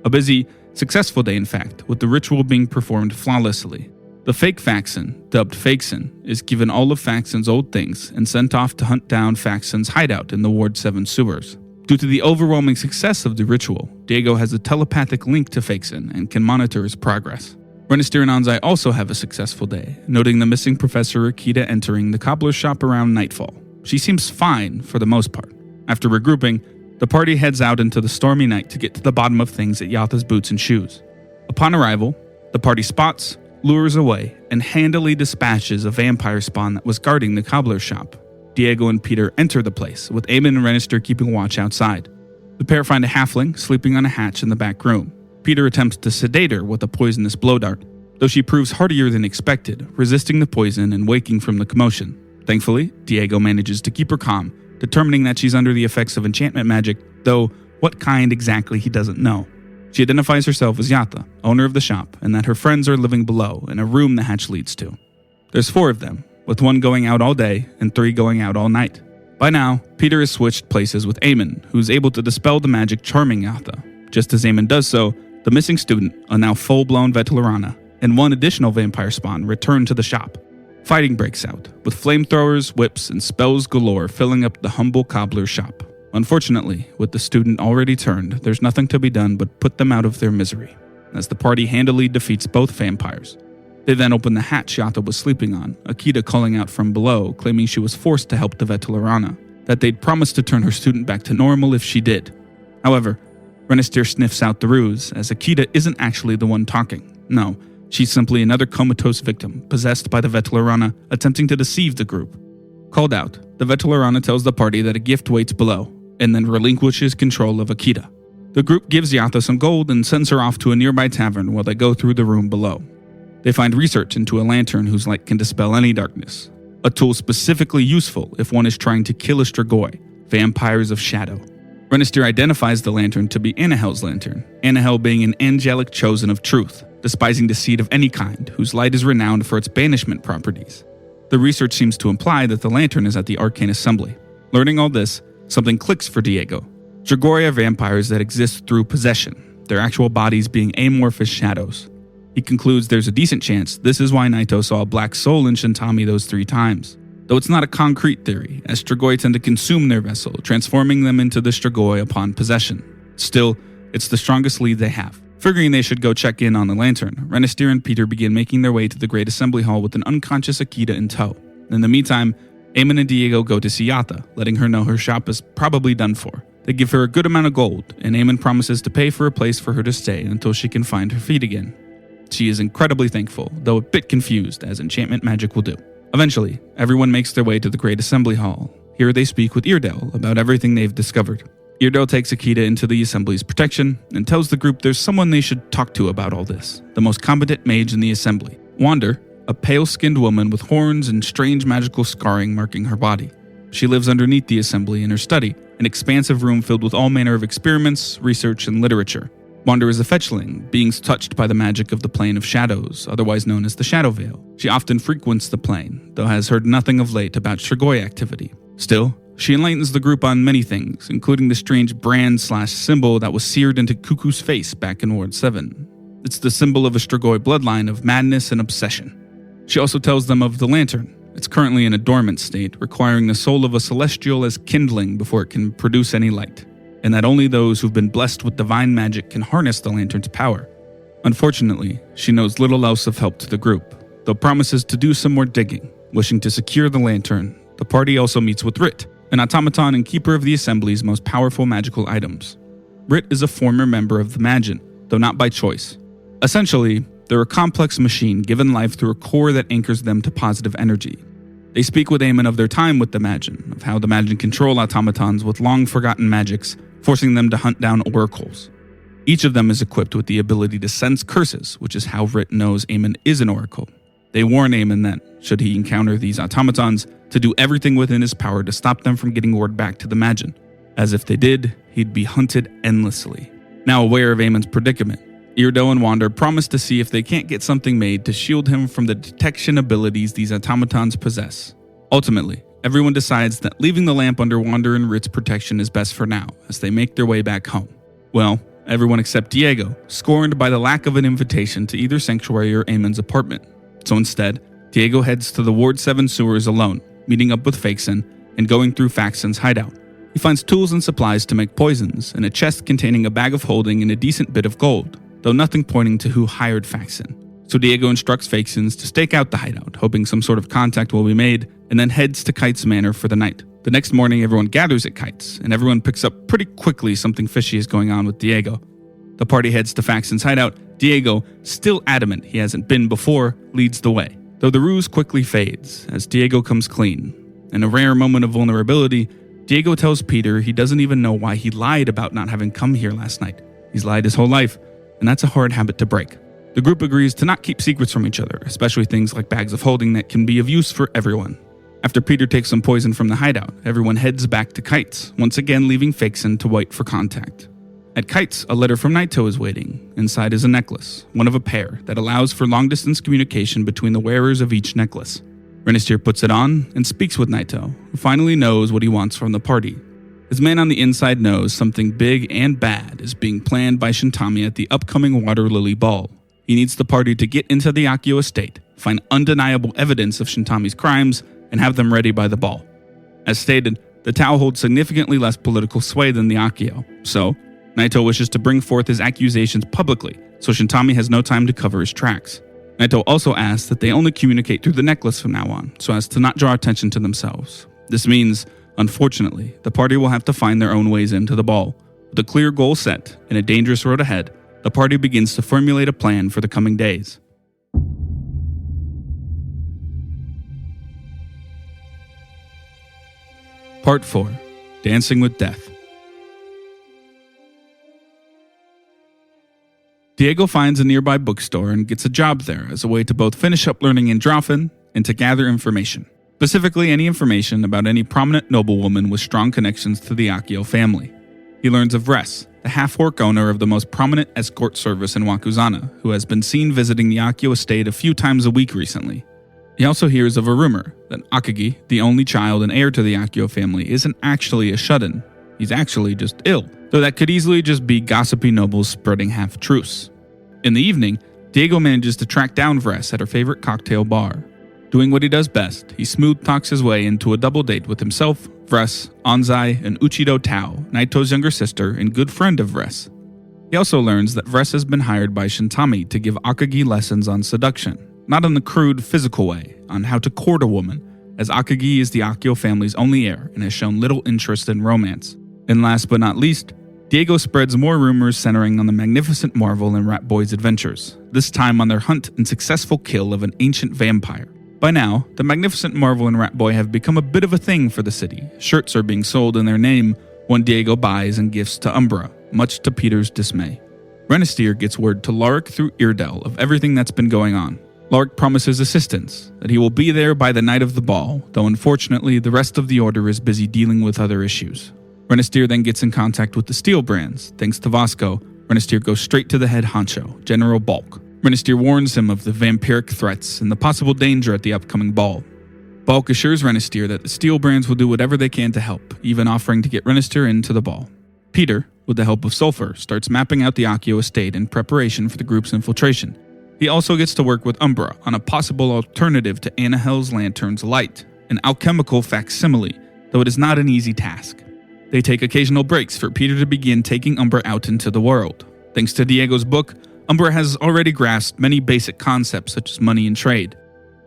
A busy, successful day in fact, with the ritual being performed flawlessly. The fake Faxon, dubbed Faxon, is given all of Faxon's old things and sent off to hunt down Faxon's hideout in the Ward 7 sewers. Due to the overwhelming success of the ritual, Diego has a telepathic link to Faxon and can monitor his progress. Renister and Anzai also have a successful day, noting the missing Professor Akita entering the cobbler's shop around nightfall. She seems fine for the most part. After regrouping, the party heads out into the stormy night to get to the bottom of things at Yatha's Boots and Shoes. Upon arrival, the party spots, lures away, and handily dispatches a vampire spawn that was guarding the cobbler's shop. Diego and Peter enter the place, with Eamon and Renister keeping watch outside. The pair find a halfling sleeping on a hatch in the back room. Peter attempts to sedate her with a poisonous blow dart, though she proves hardier than expected, resisting the poison and waking from the commotion. Thankfully, Diego manages to keep her calm, determining that she's under the effects of enchantment magic, though what kind exactly he doesn't know. She identifies herself as Yatha, owner of the shop, and that her friends are living below in a room the hatch leads to. There's 4 of them, with 1 going out all day and 3 going out all night. By now, Peter has switched places with Eamon, who's able to dispel the magic charming Yatha. Just as Eamon does so, the missing student, a now full-blown Vetelarana, and 1 additional vampire spawn return to the shop. Fighting breaks out, with flamethrowers, whips, and spells galore filling up the humble cobbler's shop. Unfortunately, with the student already turned, there's nothing to be done but put them out of their misery, as the party handily defeats both vampires. They then open the hatch Yatha was sleeping on, Akita calling out from below, claiming she was forced to help the Vetelarana, that they'd promised to turn her student back to normal if she did. However, Renister sniffs out the ruse, as Akita isn't actually the one talking. No, she's simply another comatose victim, possessed by the Vetelarana, attempting to deceive the group. Called out, the Vetelarana tells the party that a gift waits below, and then relinquishes control of Akita. The group gives Yatha some gold and sends her off to a nearby tavern while they go through the room below. They find research into a lantern whose light can dispel any darkness, a tool specifically useful if one is trying to kill a Strigoi, vampires of shadow. Renister identifies the lantern to be Anahel's lantern, Anahel being an angelic chosen of truth, despising deceit of any kind, whose light is renowned for its banishment properties. The research seems to imply that the lantern is at the Arcane Assembly. Learning all this, something clicks for Diego. Strigoi are vampires that exist through possession, their actual bodies being amorphous shadows. He concludes there's a decent chance this is why Naito saw a black soul in Shintami those 3 times. Though it's not a concrete theory, as Strigoi tend to consume their vessel, transforming them into the Strigoi upon possession. Still, it's the strongest lead they have. Figuring they should go check in on the lantern, Renister and Peter begin making their way to the Great Assembly Hall with an unconscious Akita in tow. In the meantime, Eamon and Diego go to see Yatha, letting her know her shop is probably done for. They give her a good amount of gold, and Eamon promises to pay for a place for her to stay until she can find her feet again. She is incredibly thankful, though a bit confused, as enchantment magic will do. Eventually, everyone makes their way to the Great Assembly Hall. Here they speak with Eardale about everything they've discovered. Eardale takes Akita into the Assembly's protection and tells the group there's someone they should talk to about all this, the most competent mage in the Assembly, Wander, a pale-skinned woman with horns and strange magical scarring marking her body. She lives underneath the Assembly in her study, an expansive room filled with all manner of experiments, research, and literature. Wander is a fetchling, being touched by the magic of the Plane of Shadows, otherwise known as the Shadow Veil. She often frequents the plane, though has heard nothing of late about Strigoi activity. Still, she enlightens the group on many things, including the strange brand/symbol that was seared into Cuckoo's face back in Ward 7. It's the symbol of a Strigoi bloodline of madness and obsession. She also tells them of the lantern. It's currently in a dormant state, requiring the soul of a celestial as kindling before it can produce any light, and that only those who've been blessed with divine magic can harness the lantern's power. Unfortunately, she knows little else of help to the group, though promises to do some more digging. Wishing to secure the lantern, the party also meets with Rit, an automaton and keeper of the Assembly's most powerful magical items. Rit is a former member of the Magin, though not by choice. Essentially, they're a complex machine given life through a core that anchors them to positive energy. They speak with Eamon of their time with the Magin, of how the Magin control automatons with long-forgotten magics, forcing them to hunt down oracles. Each of them is equipped with the ability to sense curses, which is how Rit knows Eamon is an oracle. They warn Eamon that, should he encounter these automatons, to do everything within his power to stop them from getting word back to the Magin, as if they did, he'd be hunted endlessly. Now aware of Eamon's predicament, Eardo and Wander promise to see if they can't get something made to shield him from the detection abilities these automatons possess. Ultimately, everyone decides that leaving the lamp under Wander and Rit's protection is best for now, as they make their way back home. Well, everyone except Diego, scorned by the lack of an invitation to either Sanctuary or Eamon's apartment. So instead, Diego heads to the Ward 7 sewers alone, meeting up with Faxon and going through Faxon's hideout. He finds tools and supplies to make poisons, and a chest containing a bag of holding and a decent bit of gold, though nothing pointing to who hired Faxon. So Diego instructs Faxon to stake out the hideout, hoping some sort of contact will be made, and then heads to Kite's manor for the night. The next morning, everyone gathers at Kite's, and everyone picks up pretty quickly something fishy is going on with Diego. The party heads to Faxon's hideout. Diego, still adamant he hasn't been before, leads the way, though the ruse quickly fades as Diego comes clean. In a rare moment of vulnerability, Diego tells Peter he doesn't even know why he lied about not having come here last night. He's lied his whole life, and that's a hard habit to break. The group agrees to not keep secrets from each other, especially things like bags of holding that can be of use for everyone. After Peter takes some poison from the hideout, everyone heads back to Kite's, once again leaving Faxon to wait for contact. At Kite's, a letter from Naito is waiting. Inside is a necklace, one of a pair, that allows for long-distance communication between the wearers of each necklace. Renistir puts it on and speaks with Naito, who finally knows what he wants from the party. His man on the inside knows something big and bad is being planned by Shintami at the upcoming Water Lily Ball. He needs the party to get into the Akio estate, find undeniable evidence of Shintami's crimes, and have them ready by the ball. As stated, the Tau holds significantly less political sway than the Akio, so Naito wishes to bring forth his accusations publicly, so Shintami has no time to cover his tracks. Naito also asks that they only communicate through the necklace from now on, so as to not draw attention to themselves. This means, unfortunately, the party will have to find their own ways into the ball. With a clear goal set and a dangerous road ahead, the party begins to formulate a plan for the coming days. Part 4. Dancing with Death. Diego finds a nearby bookstore and gets a job there as a way to both finish up learning Androphan and to gather information. Specifically, any information about any prominent noblewoman with strong connections to the Akio family. He learns of Res, the half-orc owner of the most prominent escort service in Wakuzana, who has been seen visiting the Akio estate a few times a week recently. He also hears of a rumor that Akagi, the only child and heir to the Akio family, isn't actually a shut-in. He's actually just ill, though that could easily just be gossipy nobles spreading half-truths. In the evening, Diego manages to track down Vress at her favorite cocktail bar. Doing what he does best, he smooth talks his way into a double date with himself, Vress, Anzai, and Uchido Tao, Naito's younger sister and good friend of Vress. He also learns that Vress has been hired by Shintami to give Akagi lessons on seduction, not in the crude physical way, on how to court a woman, as Akagi is the Akio family's only heir and has shown little interest in romance. And last but not least, Diego spreads more rumors centering on the magnificent Marvel and Rat Boy's adventures, this time on their hunt and successful kill of an ancient vampire. By now, the magnificent Marvel and Rat Boy have become a bit of a thing for the city. Shirts are being sold in their name, one Diego buys and gifts to Umbra, much to Peter's dismay. Renistir gets word to Lorik through Eardel of everything that's been going on. Lorik promises assistance, that he will be there by the night of the ball, though unfortunately the rest of the Order is busy dealing with other issues. Renistir then gets in contact with the Steel Brands. Thanks to Vasco, Renistir goes straight to the head honcho, General Bulk. Renistir warns him of the vampiric threats and the possible danger at the upcoming ball. Balk assures Renister that the Steel Brands will do whatever they can to help, even offering to get Renister into the ball. Peter, with the help of Sulfur, starts mapping out the Accio estate in preparation for the group's infiltration. He also gets to work with Umbra on a possible alternative to Anahel's Lantern's light, an alchemical facsimile, though it is not an easy task. They take occasional breaks for Peter to begin taking Umbra out into the world. Thanks to Diego's book, Umbra has already grasped many basic concepts such as money and trade.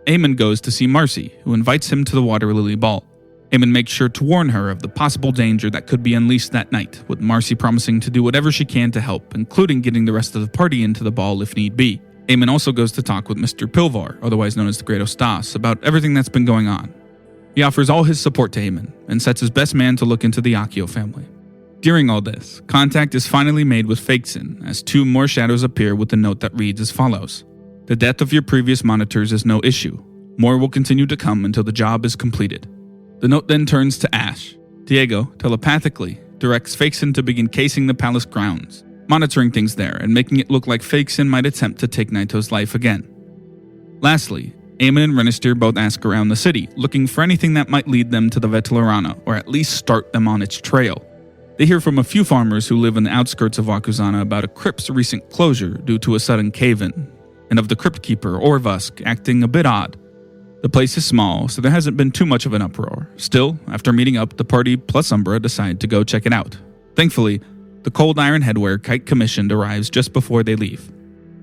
Eamon goes to see Marcy, who invites him to the Water Lily Ball. Eamon makes sure to warn her of the possible danger that could be unleashed that night, with Marcy promising to do whatever she can to help, including getting the rest of the party into the ball if need be. Eamon also goes to talk with Mr. Pilvar, otherwise known as the Great Ostas, about everything that's been going on. He offers all his support to Eamon, and sets his best man to look into the Accio family. During all this, contact is finally made with Fakeson, as 2 more shadows appear with a note that reads as follows. The death of your previous monitors is no issue. More will continue to come until the job is completed. The note then turns to Ash. Diego, telepathically, directs Fakeson to begin casing the palace grounds, monitoring things there and making it look like Fakeson might attempt to take Naito's life again. Lastly, Eamon and Renister both ask around the city, looking for anything that might lead them to the Vetelarana, or at least start them on its trail. They hear from a few farmers who live in the outskirts of Wakuzana about a crypt's recent closure due to a sudden cave-in, and of the crypt keeper, Orvusk, acting a bit odd. The place is small, so there hasn't been too much of an uproar. Still, after meeting up, the party plus Umbra decide to go check it out. Thankfully, the cold iron headwear Kite commissioned arrives just before they leave.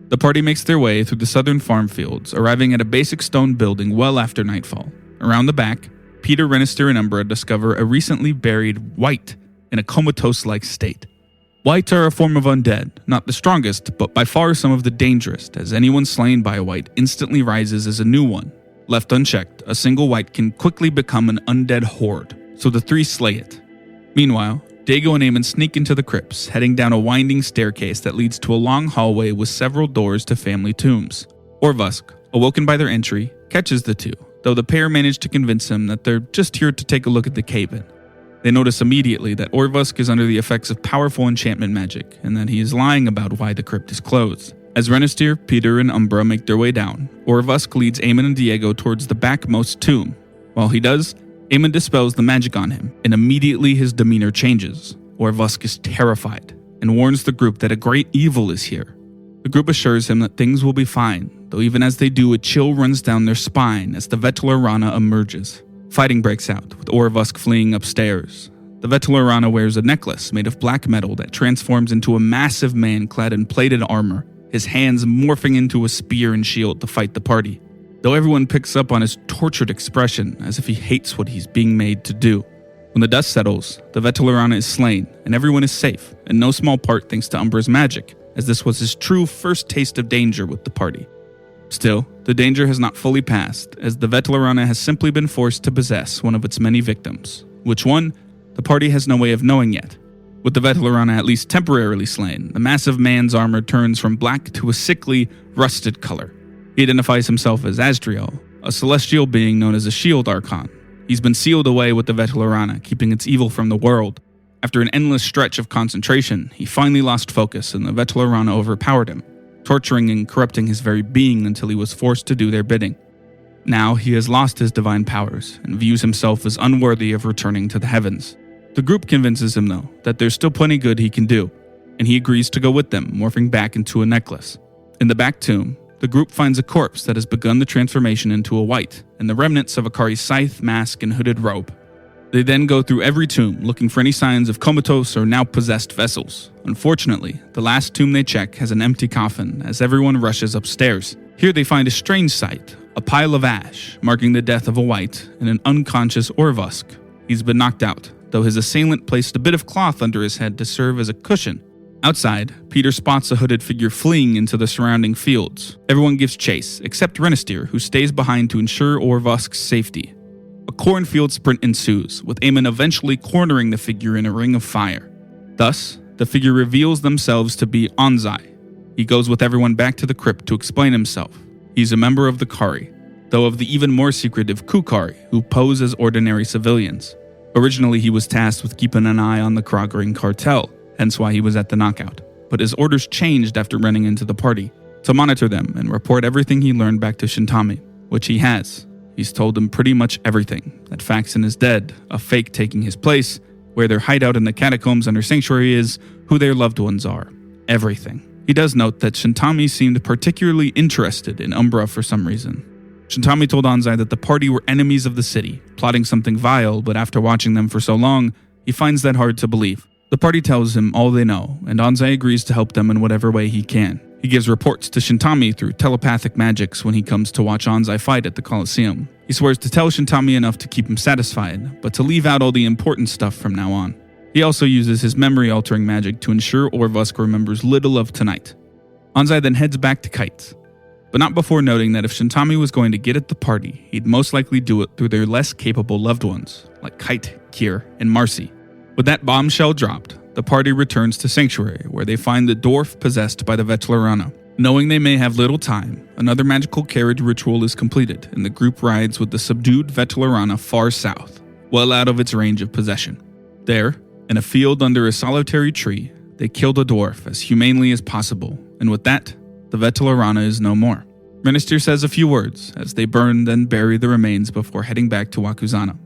The party makes their way through the southern farm fields, arriving at a basic stone building well after nightfall. Around the back, Peter, Renister, and Umbra discover a recently buried White in a comatose-like state. White are a form of undead, not the strongest, but by far some of the dangerous, as anyone slain by a White instantly rises as a new one. Left unchecked, a single White can quickly become an undead horde, so the 3 slay it. Meanwhile, Diego and Eamon sneak into the crypts, heading down a winding staircase that leads to a long hallway with several doors to family tombs. Orvusk, awoken by their entry, catches the 2, though the pair manage to convince him that they're just here to take a look at the cave-in. They notice immediately that Orvusk is under the effects of powerful enchantment magic, and that he is lying about why the crypt is closed. As Renister, Peter, and Umbra make their way down, Orvusk leads Eamon and Diego towards the backmost tomb. While he does, Eamon dispels the magic on him, and immediately his demeanor changes. Orvusk is terrified, and warns the group that a great evil is here. The group assures him that things will be fine, though even as they do, a chill runs down their spine as the Vetelarana emerges. Fighting breaks out, with Orvusk fleeing upstairs. The Vetelarana wears a necklace made of black metal that transforms into a massive man clad in plated armor, his hands morphing into a spear and shield to fight the party, though everyone picks up on his tortured expression as if he hates what he's being made to do. When the dust settles, the Vetelarana is slain, and everyone is safe, in no small part thanks to Umbra's magic, as this was his true first taste of danger with the party. Still, the danger has not fully passed, as the Vetelarana has simply been forced to possess one of its many victims. Which one? The party has no way of knowing yet. With the Vetelarana at least temporarily slain, the massive man's armor turns from black to a sickly, rusted color. He identifies himself as Azriel, a celestial being known as a Shield Archon. He's been sealed away with the Vetelarana, keeping its evil from the world. After an endless stretch of concentration, he finally lost focus and the Vetelarana overpowered him, torturing and corrupting his very being until he was forced to do their bidding. Now he has lost his divine powers and views himself as unworthy of returning to the heavens. The group convinces him, though, that there's still plenty good he can do, and he agrees to go with them, morphing back into a necklace. In the back tomb, the group finds a corpse that has begun the transformation into a White, and the remnants of Akari's scythe, mask, and hooded robe. They then go through every tomb, looking for any signs of comatose or now possessed vessels. Unfortunately, the last tomb they check has an empty coffin, as everyone rushes upstairs. Here they find a strange sight, a pile of ash, marking the death of a White, and an unconscious Orvusk. He's been knocked out, though his assailant placed a bit of cloth under his head to serve as a cushion. Outside, Peter spots a hooded figure fleeing into the surrounding fields. Everyone gives chase, except Renister, who stays behind to ensure Orvusk's safety. A cornfield sprint ensues, with Eamon eventually cornering the figure in a ring of fire. Thus, the figure reveals themselves to be Anzai. He goes with everyone back to the crypt to explain himself. He's a member of the Kari, though of the even more secretive Kukari, who pose as ordinary civilians. Originally, he was tasked with keeping an eye on the Krogring cartel, hence why he was at the knockout. But his orders changed after running into the party, to monitor them and report everything he learned back to Shintami, which he has. He's told them pretty much everything. That Faxon is dead, a fake taking his place, where their hideout in the catacombs under Sanctuary is, who their loved ones are. Everything. He does note that Shintami seemed particularly interested in Umbra for some reason. Shintami told Anzai that the party were enemies of the city, plotting something vile, but after watching them for so long, he finds that hard to believe. The party tells him all they know, and Anzai agrees to help them in whatever way he can. He gives reports to Shintami through telepathic magics when he comes to watch Anzai fight at the Colosseum. He swears to tell Shintami enough to keep him satisfied, but to leave out all the important stuff from now on. He also uses his memory-altering magic to ensure Orvusk remembers little of tonight. Anzai then heads back to Kite, but not before noting that if Shintami was going to get at the party, he'd most likely do it through their less capable loved ones, like Kite, Kier, and Marcy. With that bombshell dropped, the party returns to Sanctuary, where they find the dwarf possessed by the Vetelarana. Knowing they may have little time, another magical carriage ritual is completed, and the group rides with the subdued Vetelarana far south, well out of its range of possession. There, in a field under a solitary tree, they kill the dwarf as humanely as possible, and with that, the Vetelarana is no more. Renister says a few words as they burn then bury the remains before heading back to Wakuzana.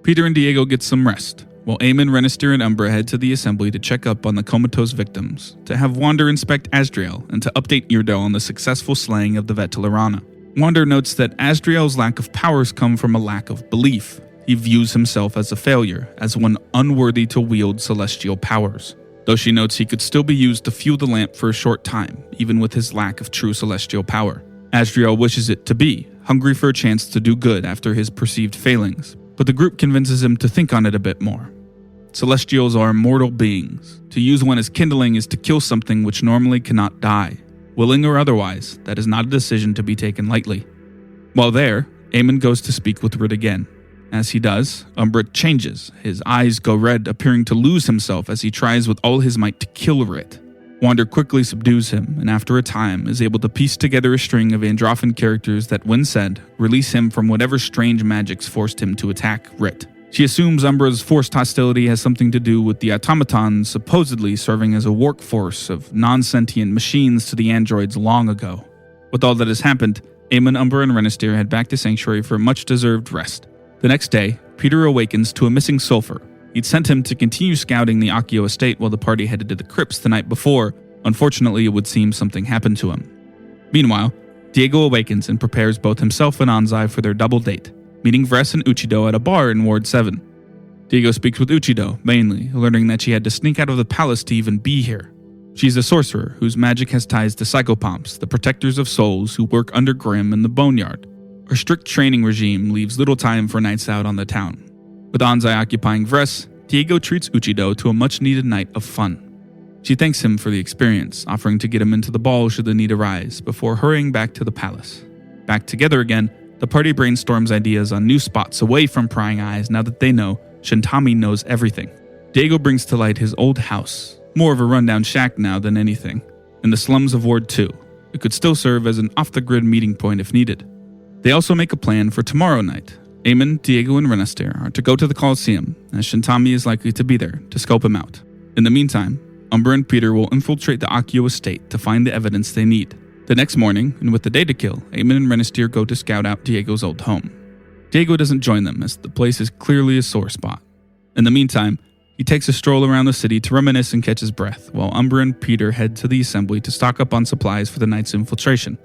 Peter and Diego get some rest, while Eamon, Renister, and Umbra head to the assembly to check up on the comatose victims, to have Wander inspect Asdriel, and to update Eardel on the successful slaying of the Vetelarana. Wander notes that Asdriel's lack of powers come from a lack of belief. He views himself as a failure, as one unworthy to wield celestial powers. Though she notes he could still be used to fuel the lamp for a short time, even with his lack of true celestial power. Asdriel wishes it to be, hungry for a chance to do good after his perceived failings, but the group convinces him to think on it a bit more. Celestials are immortal beings. To use one as kindling is to kill something which normally cannot die. Willing or otherwise, that is not a decision to be taken lightly. While there, Eamon goes to speak with Rit again. As he does, Umbra changes. His eyes go red, appearing to lose himself as he tries with all his might to kill Rit. Wander quickly subdues him, and after a time is able to piece together a string of Androphan characters that, when said, release him from whatever strange magics forced him to attack Rit. She assumes Umbra's forced hostility has something to do with the automatons supposedly serving as a workforce of non-sentient machines to the androids long ago. With all that has happened, Eamon, Umbra, and Renister head back to Sanctuary for a much-deserved rest. The next day, Peter awakens to a missing sulfur. He'd sent him to continue scouting the Akio estate while the party headed to the crypts the night before. Unfortunately, it would seem something happened to him. Meanwhile, Diego awakens and prepares both himself and Anzai for their double date, meeting Vress and Uchido at a bar in Ward 7. Diego speaks with Uchido, mainly, learning that she had to sneak out of the palace to even be here. She's a sorcerer whose magic has ties to psychopomps, the protectors of souls who work under Grimm in the Boneyard. Her strict training regime leaves little time for nights out on the town. With Anzai occupying Vress, Diego treats Uchido to a much-needed night of fun. She thanks him for the experience, offering to get him into the ball should the need arise, before hurrying back to the palace. Back together again, the party brainstorms ideas on new spots away from prying eyes now that they know Shintami knows everything. Diego brings to light his old house, more of a rundown shack now than anything, in the slums of Ward 2. It could still serve as an off-the-grid meeting point if needed. They also make a plan for tomorrow night. Eamon, Diego, and Renister are to go to the Colosseum, as Shintami is likely to be there to scope him out. In the meantime, Umbra and Peter will infiltrate the Akio estate to find the evidence they need. The next morning, and with the day to kill, Eamon and Renister go to scout out Diego's old home. Diego doesn't join them, as the place is clearly a sore spot. In the meantime, he takes a stroll around the city to reminisce and catch his breath, while Umbra and Peter head to the assembly to stock up on supplies for the night's infiltration.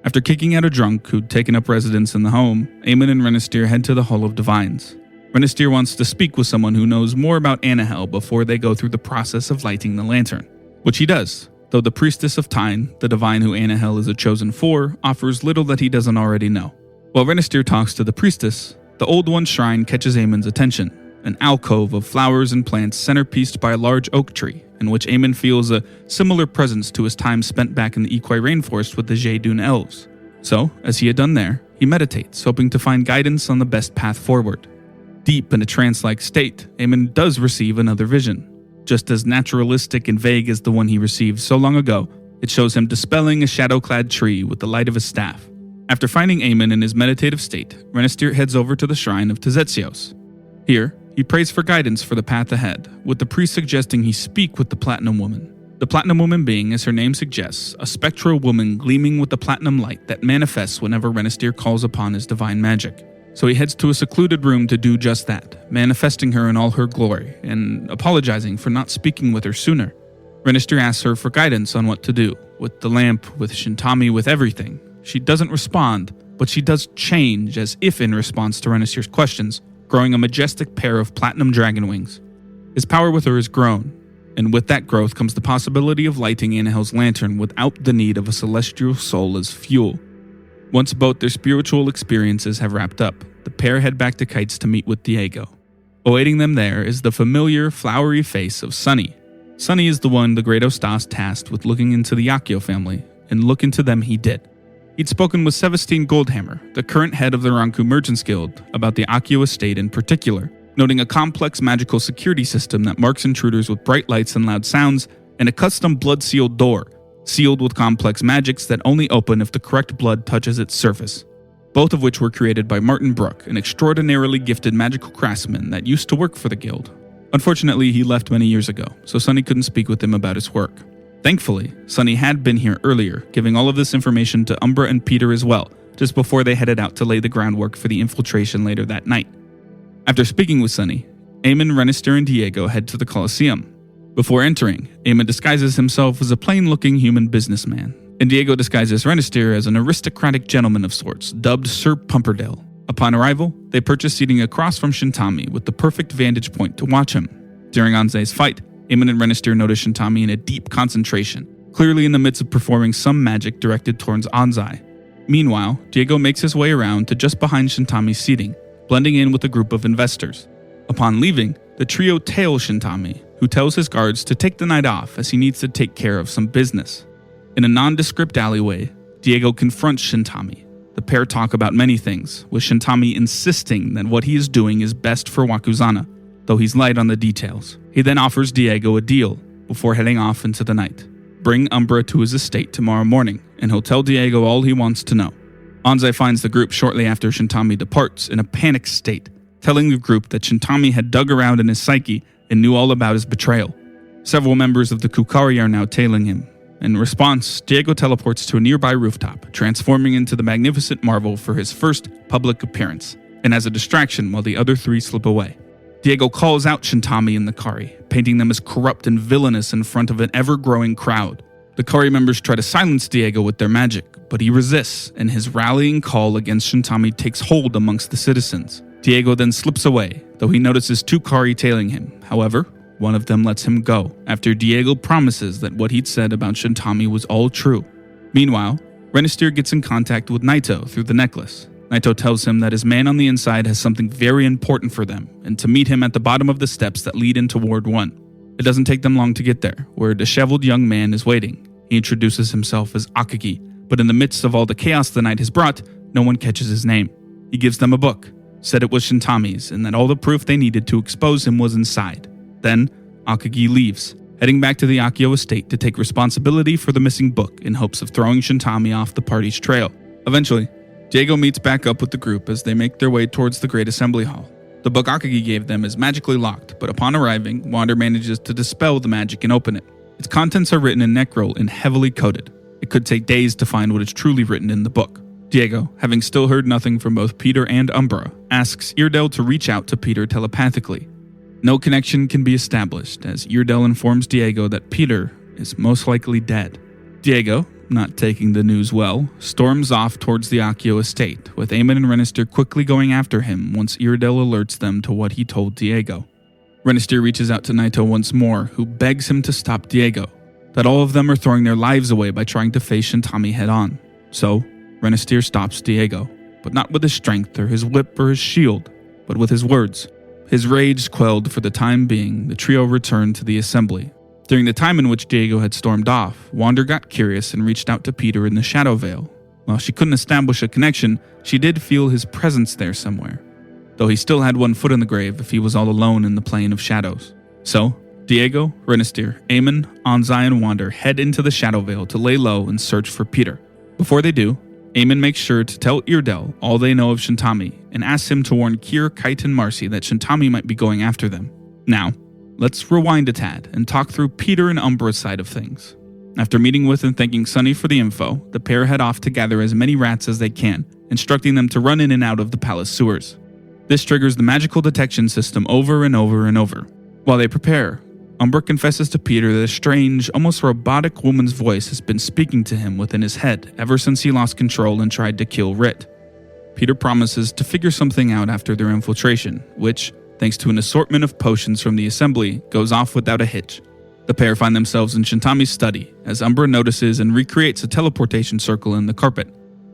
After kicking out a drunk who'd taken up residence in the home, Eamon and Renister head to the Hall of Divines. Renister wants to speak with someone who knows more about Anahel before they go through the process of lighting the lantern, which he does, though the Priestess of Tyne, the divine who Anahel is a chosen for, offers little that he doesn't already know. While Renister talks to the Priestess, the Old One's shrine catches Eamon's attention, an alcove of flowers and plants centerpieced by a large oak tree, in which Eamon feels a similar presence to his time spent back in the Iqui rainforest with the Jaedun elves. So, as he had done there, he meditates, hoping to find guidance on the best path forward. Deep in a trance-like state, Eamon does receive another vision. Just as naturalistic and vague as the one he received so long ago, it shows him dispelling a shadow-clad tree with the light of his staff. After finding Eamon in his meditative state, Renister heads over to the shrine of Tezetsios. Here, he prays for guidance for the path ahead, with the priest suggesting he speak with the Platinum Woman. The Platinum Woman being, as her name suggests, a spectral woman gleaming with the platinum light that manifests whenever Renister calls upon his divine magic. So he heads to a secluded room to do just that, manifesting her in all her glory and apologizing for not speaking with her sooner. Renister asks her for guidance on what to do, with the lamp, with Shintami, with everything. She doesn't respond, but she does change as if in response to Renister's questions, growing a majestic pair of platinum dragon wings. His power with her has grown, and with that growth comes the possibility of lighting Angel's lantern without the need of a celestial soul as fuel. Once both their spiritual experiences have wrapped up, the pair head back to Kites to meet with Diego. Awaiting them there is the familiar, flowery face of Sunny. Sunny is the one the Great Ostas tasked with looking into the Accio family, and look into them he did. He'd spoken with Sevastine Goldhammer, the current head of the Ranku Merchants Guild, about the Accio estate in particular, noting a complex magical security system that marks intruders with bright lights and loud sounds, and a custom blood-sealed door, sealed with complex magics that only open if the correct blood touches its surface. Both of which were created by Martin Brooke, an extraordinarily gifted magical craftsman that used to work for the guild. Unfortunately, he left many years ago, so Sunny couldn't speak with him about his work. Thankfully, Sunny had been here earlier, giving all of this information to Umbra and Peter as well, just before they headed out to lay the groundwork for the infiltration later that night. After speaking with Sunny, Eamon, Renister, and Diego head to the Colosseum. Before entering, Eamon disguises himself as a plain-looking human businessman, and Diego disguises Renister as an aristocratic gentleman of sorts, dubbed Sir Pumperdale. Upon arrival, they purchase seating across from Shintami with the perfect vantage point to watch him. During Anze's fight, Eamon and Renister notice Shintami in a deep concentration, clearly in the midst of performing some magic directed towards Anze. Meanwhile, Diego makes his way around to just behind Shintami's seating, blending in with a group of investors. Upon leaving, the trio tail Shintami, who tells his guards to take the night off as he needs to take care of some business. In a nondescript alleyway, Diego confronts Shintami. The pair talk about many things, with Shintami insisting that what he is doing is best for Wakuzana, though he's light on the details. He then offers Diego a deal before heading off into the night. Bring Umbra to his estate tomorrow morning, and he'll tell Diego all he wants to know. Anze finds the group shortly after Shintami departs in a panicked state, telling the group that Shintami had dug around in his psyche and knew all about his betrayal. Several members of the Kukari are now tailing him. In response, Diego teleports to a nearby rooftop, transforming into the magnificent marvel for his first public appearance, and as a distraction while the other three slip away. Diego calls out Shintami and the Kari, painting them as corrupt and villainous in front of an ever-growing crowd. The Kari members try to silence Diego with their magic, but he resists, and his rallying call against Shintami takes hold amongst the citizens. Diego then slips away, though he notices two Kari tailing him. However, one of them lets him go, after Diego promises that what he'd said about Shintami was all true. Meanwhile, Renister gets in contact with Naito through the necklace. Naito tells him that his man on the inside has something very important for them, and to meet him at the bottom of the steps that lead into Ward 1. It doesn't take them long to get there, where a disheveled young man is waiting. He introduces himself as Akagi, but in the midst of all the chaos the night has brought, no one catches his name. He gives them a book, said it was Shintami's, and that all the proof they needed to expose him was inside. Then, Akagi leaves, heading back to the Accio estate to take responsibility for the missing book in hopes of throwing Shintami off the party's trail. Eventually, Diego meets back up with the group as they make their way towards the Great Assembly Hall. The book Akagi gave them is magically locked, but upon arriving, Wander manages to dispel the magic and open it. Its contents are written in Necrol and heavily coded. It could take days to find what is truly written in the book. Diego, having still heard nothing from both Peter and Umbra, asks Irdel to reach out to Peter telepathically. No connection can be established, as Irdel informs Diego that Peter is most likely dead. Diego, not taking the news well, storms off towards the Accio estate, with Eamon and Renister quickly going after him once Irdel alerts them to what he told Diego. Renister reaches out to Naito once more, who begs him to stop Diego, that all of them are throwing their lives away by trying to face Shintami head-on. So, Renister stops Diego, but not with his strength or his whip or his shield, but with his words. His rage quelled for the time being, the trio returned to the assembly. During the time in which Diego had stormed off, Wander got curious and reached out to Peter in the Shadow Vale. While she couldn't establish a connection, she did feel his presence there somewhere, though he still had one foot in the grave if he was all alone in the plane of shadows. So, Diego, Renister, Eamon, Anze, and Wander head into the Shadow Vale to lay low and search for Peter. Before they do, Eamon makes sure to tell Irdel all they know of Shintami and asks him to warn Kier, Kite, and Marcy that Shintami might be going after them. Now, let's rewind a tad and talk through Peter and Umbra's side of things. After meeting with and thanking Sunny for the info, the pair head off to gather as many rats as they can, instructing them to run in and out of the palace sewers. This triggers the magical detection system over and over and over. While they prepare, Umbra confesses to Peter that a strange, almost robotic woman's voice has been speaking to him within his head ever since he lost control and tried to kill Rit. Peter promises to figure something out after their infiltration, which, thanks to an assortment of potions from the assembly, goes off without a hitch. The pair find themselves in Shintami's study as Umbra notices and recreates a teleportation circle in the carpet.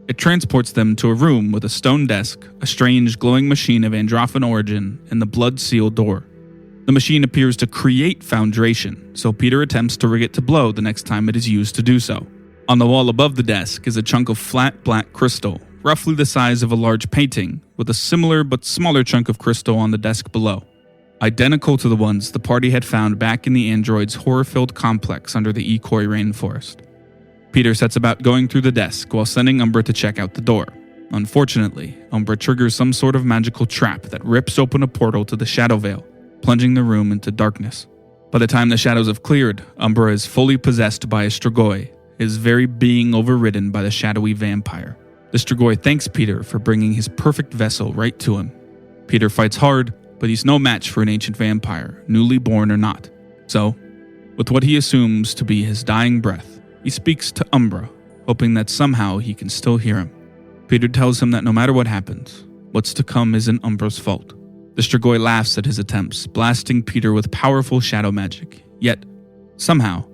It transports them to a room with a stone desk, a strange glowing machine of Androphan origin, and the blood-sealed door. The machine appears to create foundation, so Peter attempts to rig it to blow the next time it is used to do so. On the wall above the desk is a chunk of flat black crystal, roughly the size of a large painting, with a similar but smaller chunk of crystal on the desk below. Identical to the ones the party had found back in the android's horror-filled complex under the Ikoi rainforest. Peter sets about going through the desk while sending Umbra to check out the door. Unfortunately, Umbra triggers some sort of magical trap that rips open a portal to the Shadow Vale, plunging the room into darkness. By the time the shadows have cleared, Umbra is fully possessed by a Strigoi, his very being overridden by the shadowy vampire. The Strigoi thanks Peter for bringing his perfect vessel right to him. Peter fights hard, but he's no match for an ancient vampire, newly born or not. So, with what he assumes to be his dying breath, he speaks to Umbra, hoping that somehow he can still hear him. Peter tells him that no matter what happens, what's to come isn't Umbra's fault. The Strigoi laughs at his attempts, blasting Peter with powerful shadow magic. Yet, somehow,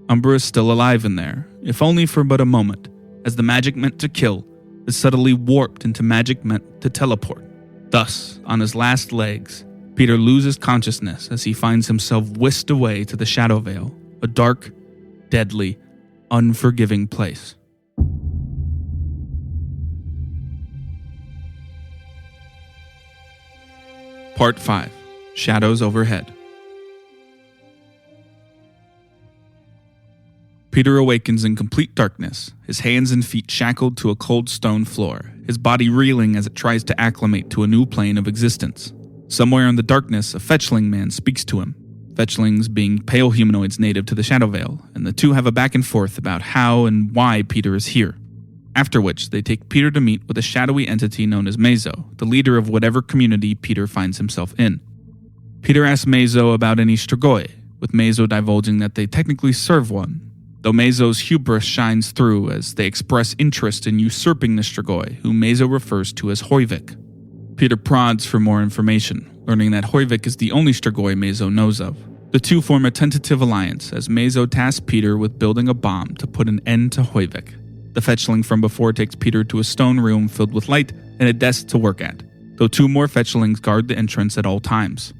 Umbra is still alive in there, if only for but a moment, as the magic meant to kill is subtly warped into magic meant to teleport. Thus, on his last legs, Peter loses consciousness as he finds himself whisked away to the Shadow Vale, a dark, deadly, unforgiving place. Part 5. Shadows Overhead. Peter awakens in complete darkness, his hands and feet shackled to a cold stone floor, his body reeling as it tries to acclimate to a new plane of existence. Somewhere in the darkness, a fetchling man speaks to him, fetchlings being pale humanoids native to the Shadow Vale, and the two have a back and forth about how and why Peter is here. After which, they take Peter to meet with a shadowy entity known as Mazo, the leader of whatever community Peter finds himself in. Peter asks Mazo about any Strigoi, with Mazo divulging that they technically serve one, though Mazo's hubris shines through as they express interest in usurping the Strigoi, whom Mazo refers to as Hoivik. Peter prods for more information, learning that Hoivik is the only Strigoi Mazo knows of. The two form a tentative alliance as Mazo tasks Peter with building a bomb to put an end to Hoivik. The fetchling from before takes Peter to a stone room filled with light and a desk to work at, though two more fetchlings guard the entrance at all times.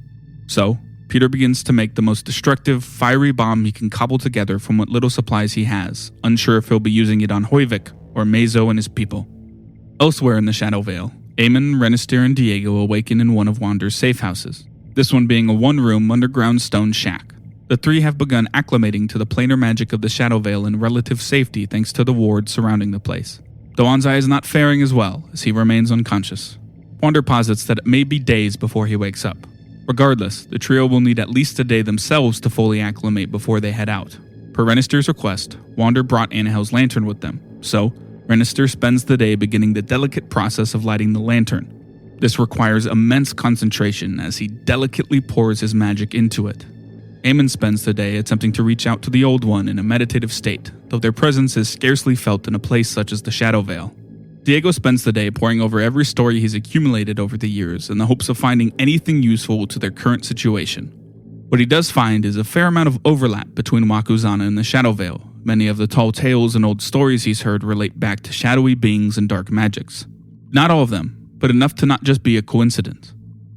So, Peter begins to make the most destructive, fiery bomb he can cobble together from what little supplies he has, unsure if he'll be using it on Hoivik or Mazo and his people. Elsewhere in the Shadow Vale, Eamon, Renister, and Diego awaken in one of Wander's safe houses, this one being a one-room underground stone shack. The three have begun acclimating to the planar magic of the Shadow Vale in relative safety thanks to the ward surrounding the place. Though Anzai is not faring as well, as he remains unconscious. Wander posits that it may be days before he wakes up. Regardless, the trio will need at least a day themselves to fully acclimate before they head out. Per Renister's request, Wander brought Anahel's lantern with them, so Renister spends the day beginning the delicate process of lighting the lantern. This requires immense concentration as he delicately pours his magic into it. Eamon spends the day attempting to reach out to the Old One in a meditative state, though their presence is scarcely felt in a place such as the Shadow Vale. Diego spends the day poring over every story he's accumulated over the years in the hopes of finding anything useful to their current situation. What he does find is a fair amount of overlap between Wakuzana and the Shadow Vale. Many of the tall tales and old stories he's heard relate back to shadowy beings and dark magics. Not all of them, but enough to not just be a coincidence.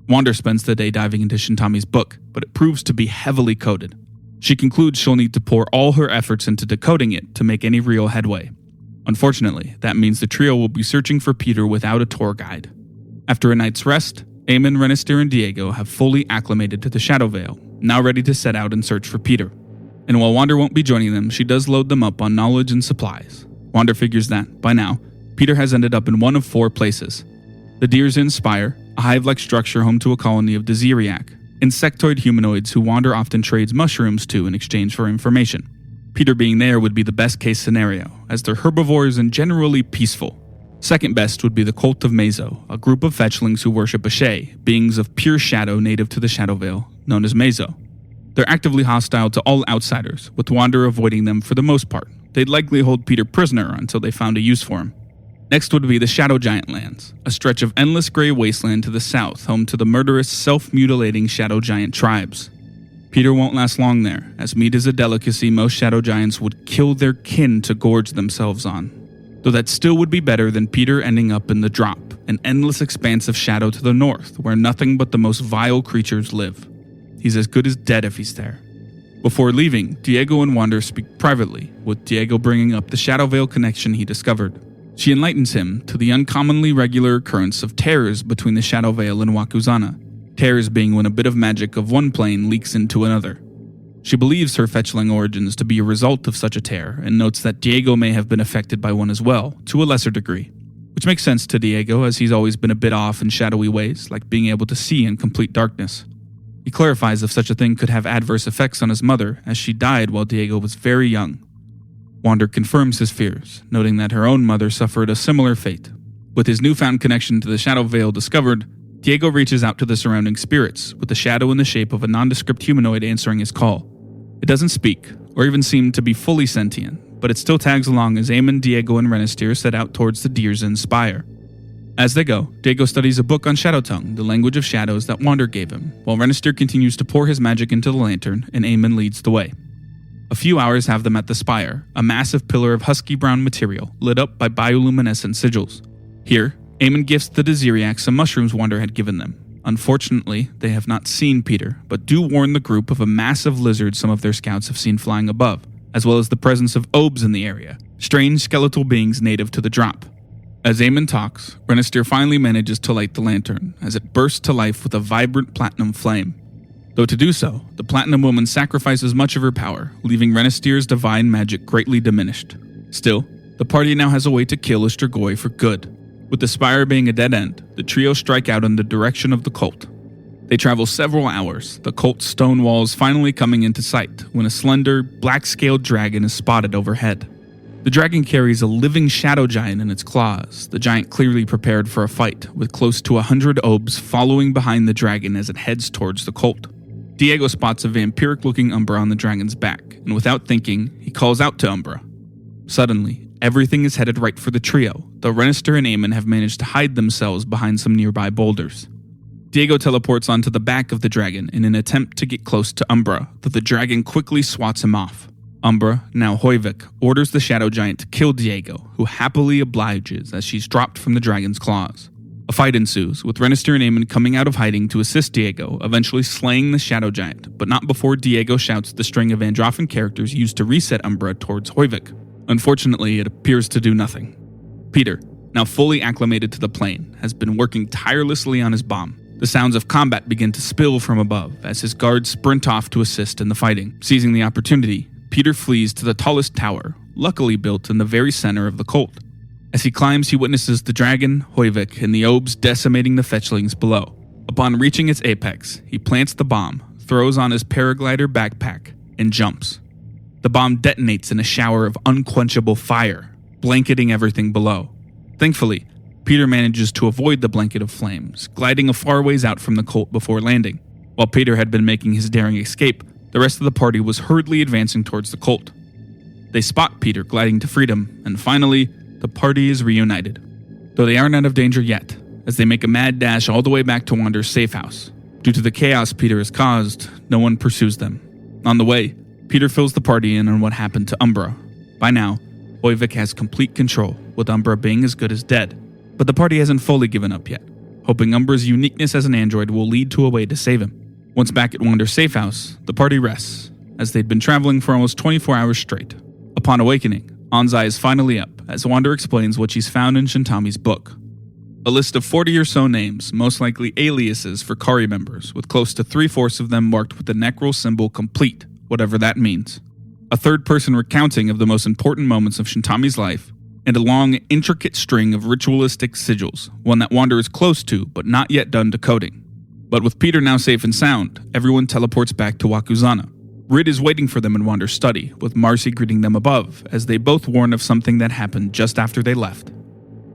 Wander spends the day diving into Shintami's book, but it proves to be heavily coded. She concludes she'll need to pour all her efforts into decoding it to make any real headway. Unfortunately, that means the trio will be searching for Peter without a tour guide. After a night's rest, Eamon, Renister, and Diego have fully acclimated to the Shadow Vale, now ready to set out and search for Peter. And while Wander won't be joining them, she does load them up on knowledge and supplies. Wander figures that, by now, Peter has ended up in one of 4 places. The Deer's Inn Spire, a hive-like structure home to a colony of Deziriac, insectoid humanoids who Wander often trades mushrooms to in exchange for information. Peter being there would be the best case scenario, as they're herbivores and generally peaceful. Second best would be the Cult of Mazo, a group of fetchlings who worship Ashe, beings of pure shadow native to the Shadow Vale, known as Mazo. They're actively hostile to all outsiders, with Wander avoiding them for the most part. They'd likely hold Peter prisoner until they found a use for him. Next would be the Shadow Giant Lands, a stretch of endless gray wasteland to the south, home to the murderous, self-mutilating Shadow Giant tribes. Peter won't last long there, as meat is a delicacy most Shadow Giants would kill their kin to gorge themselves on. Though that still would be better than Peter ending up in the Drop, an endless expanse of shadow to the north, where nothing but the most vile creatures live. He's as good as dead if he's there. Before leaving, Diego and Wander speak privately, with Diego bringing up the Shadow Vale connection he discovered. She enlightens him to the uncommonly regular occurrence of tears between the Shadow Vale and Wakuzana, tears being when a bit of magic of one plane leaks into another. She believes her fetchling origins to be a result of such a tear, and notes that Diego may have been affected by one as well, to a lesser degree. Which makes sense to Diego, as he's always been a bit off in shadowy ways, like being able to see in complete darkness. He clarifies if such a thing could have adverse effects on his mother, as she died while Diego was very young. Wander confirms his fears, noting that her own mother suffered a similar fate. With his newfound connection to the Shadow Vale discovered, Diego reaches out to the surrounding spirits, with the shadow in the shape of a nondescript humanoid answering his call. It doesn't speak, or even seem to be fully sentient, but it still tags along as Eamon, Diego, and Renister set out towards the Deerzen Spire. As they go, Diego studies a book on Shadow Tongue, the language of shadows that Wander gave him, while Renister continues to pour his magic into the lantern, and Eamon leads the way. A few hours have them at the spire, a massive pillar of husky brown material, lit up by bioluminescent sigils. Here, Eamon gifts the Deziriacs some mushrooms Wander had given them. Unfortunately, they have not seen Peter, but do warn the group of a massive lizard some of their scouts have seen flying above, as well as the presence of obes in the area, strange skeletal beings native to the Drop. As Eamon talks, Renister finally manages to light the lantern, as it bursts to life with a vibrant platinum flame. Though to do so, the Platinum Woman sacrifices much of her power, leaving Renister's divine magic greatly diminished. Still, the party now has a way to kill Strigoi for good. With the spire being a dead end, the trio strike out in the direction of the cult. They travel several hours, the cult's stone walls finally coming into sight, when a slender, black-scaled dragon is spotted overhead. The dragon carries a living shadow giant in its claws, the giant clearly prepared for a fight, with close to 100 obes following behind the dragon as it heads towards the cult. Diego spots a vampiric-looking Umbra on the dragon's back, and without thinking, he calls out to Umbra. Suddenly, everything is headed right for the trio, though Renister and Eamon have managed to hide themselves behind some nearby boulders. Diego teleports onto the back of the dragon in an attempt to get close to Umbra, though the dragon quickly swats him off. Umbra, now Hoivik, orders the shadow giant to kill Diego, who happily obliges as she's dropped from the dragon's claws. A fight ensues, with Renister and Eamon coming out of hiding to assist Diego, eventually slaying the shadow giant, but not before Diego shouts the string of Androphan characters used to reset Umbra towards Hoivik. Unfortunately, it appears to do nothing. Peter, now fully acclimated to the plane, has been working tirelessly on his bomb. The sounds of combat begin to spill from above as his guards sprint off to assist in the fighting. Seizing the opportunity, Peter flees to the tallest tower, luckily built in the very center of the cult. As he climbs, he witnesses the dragon, Hoivik, and the obes decimating the fetchlings below. Upon reaching its apex, he plants the bomb, throws on his paraglider backpack, and jumps. The bomb detonates in a shower of unquenchable fire, blanketing everything below. Thankfully, Peter manages to avoid the blanket of flames, gliding a far ways out from the cult before landing. While Peter had been making his daring escape, the rest of the party was hurriedly advancing towards the cult. They spot Peter gliding to freedom, and finally, the party is reunited. Though they aren't out of danger yet, as they make a mad dash all the way back to Wander's safe house. Due to the chaos Peter has caused, no one pursues them. On the way, Peter fills the party in on what happened to Umbra. By now, Hoivik has complete control, with Umbra being as good as dead. But the party hasn't fully given up yet, hoping Umbra's uniqueness as an android will lead to a way to save him. Once back at Wander's safe house, the party rests, as they'd been traveling for almost 24 hours straight. Upon awakening, Anzai is finally up, as Wander explains what she's found in Shintami's book. A list of 40 or so names, most likely aliases for Kari members, with close to 3/4 of them marked with the Necrol symbol complete, whatever that means. A third-person recounting of the most important moments of Shintami's life, and a long, intricate string of ritualistic sigils, one that Wander is close to, but not yet done decoding. But with Peter now safe and sound, everyone teleports back to Wakuzana. Rid is waiting for them in Wander's study, with Marcy greeting them above, as they both warn of something that happened just after they left.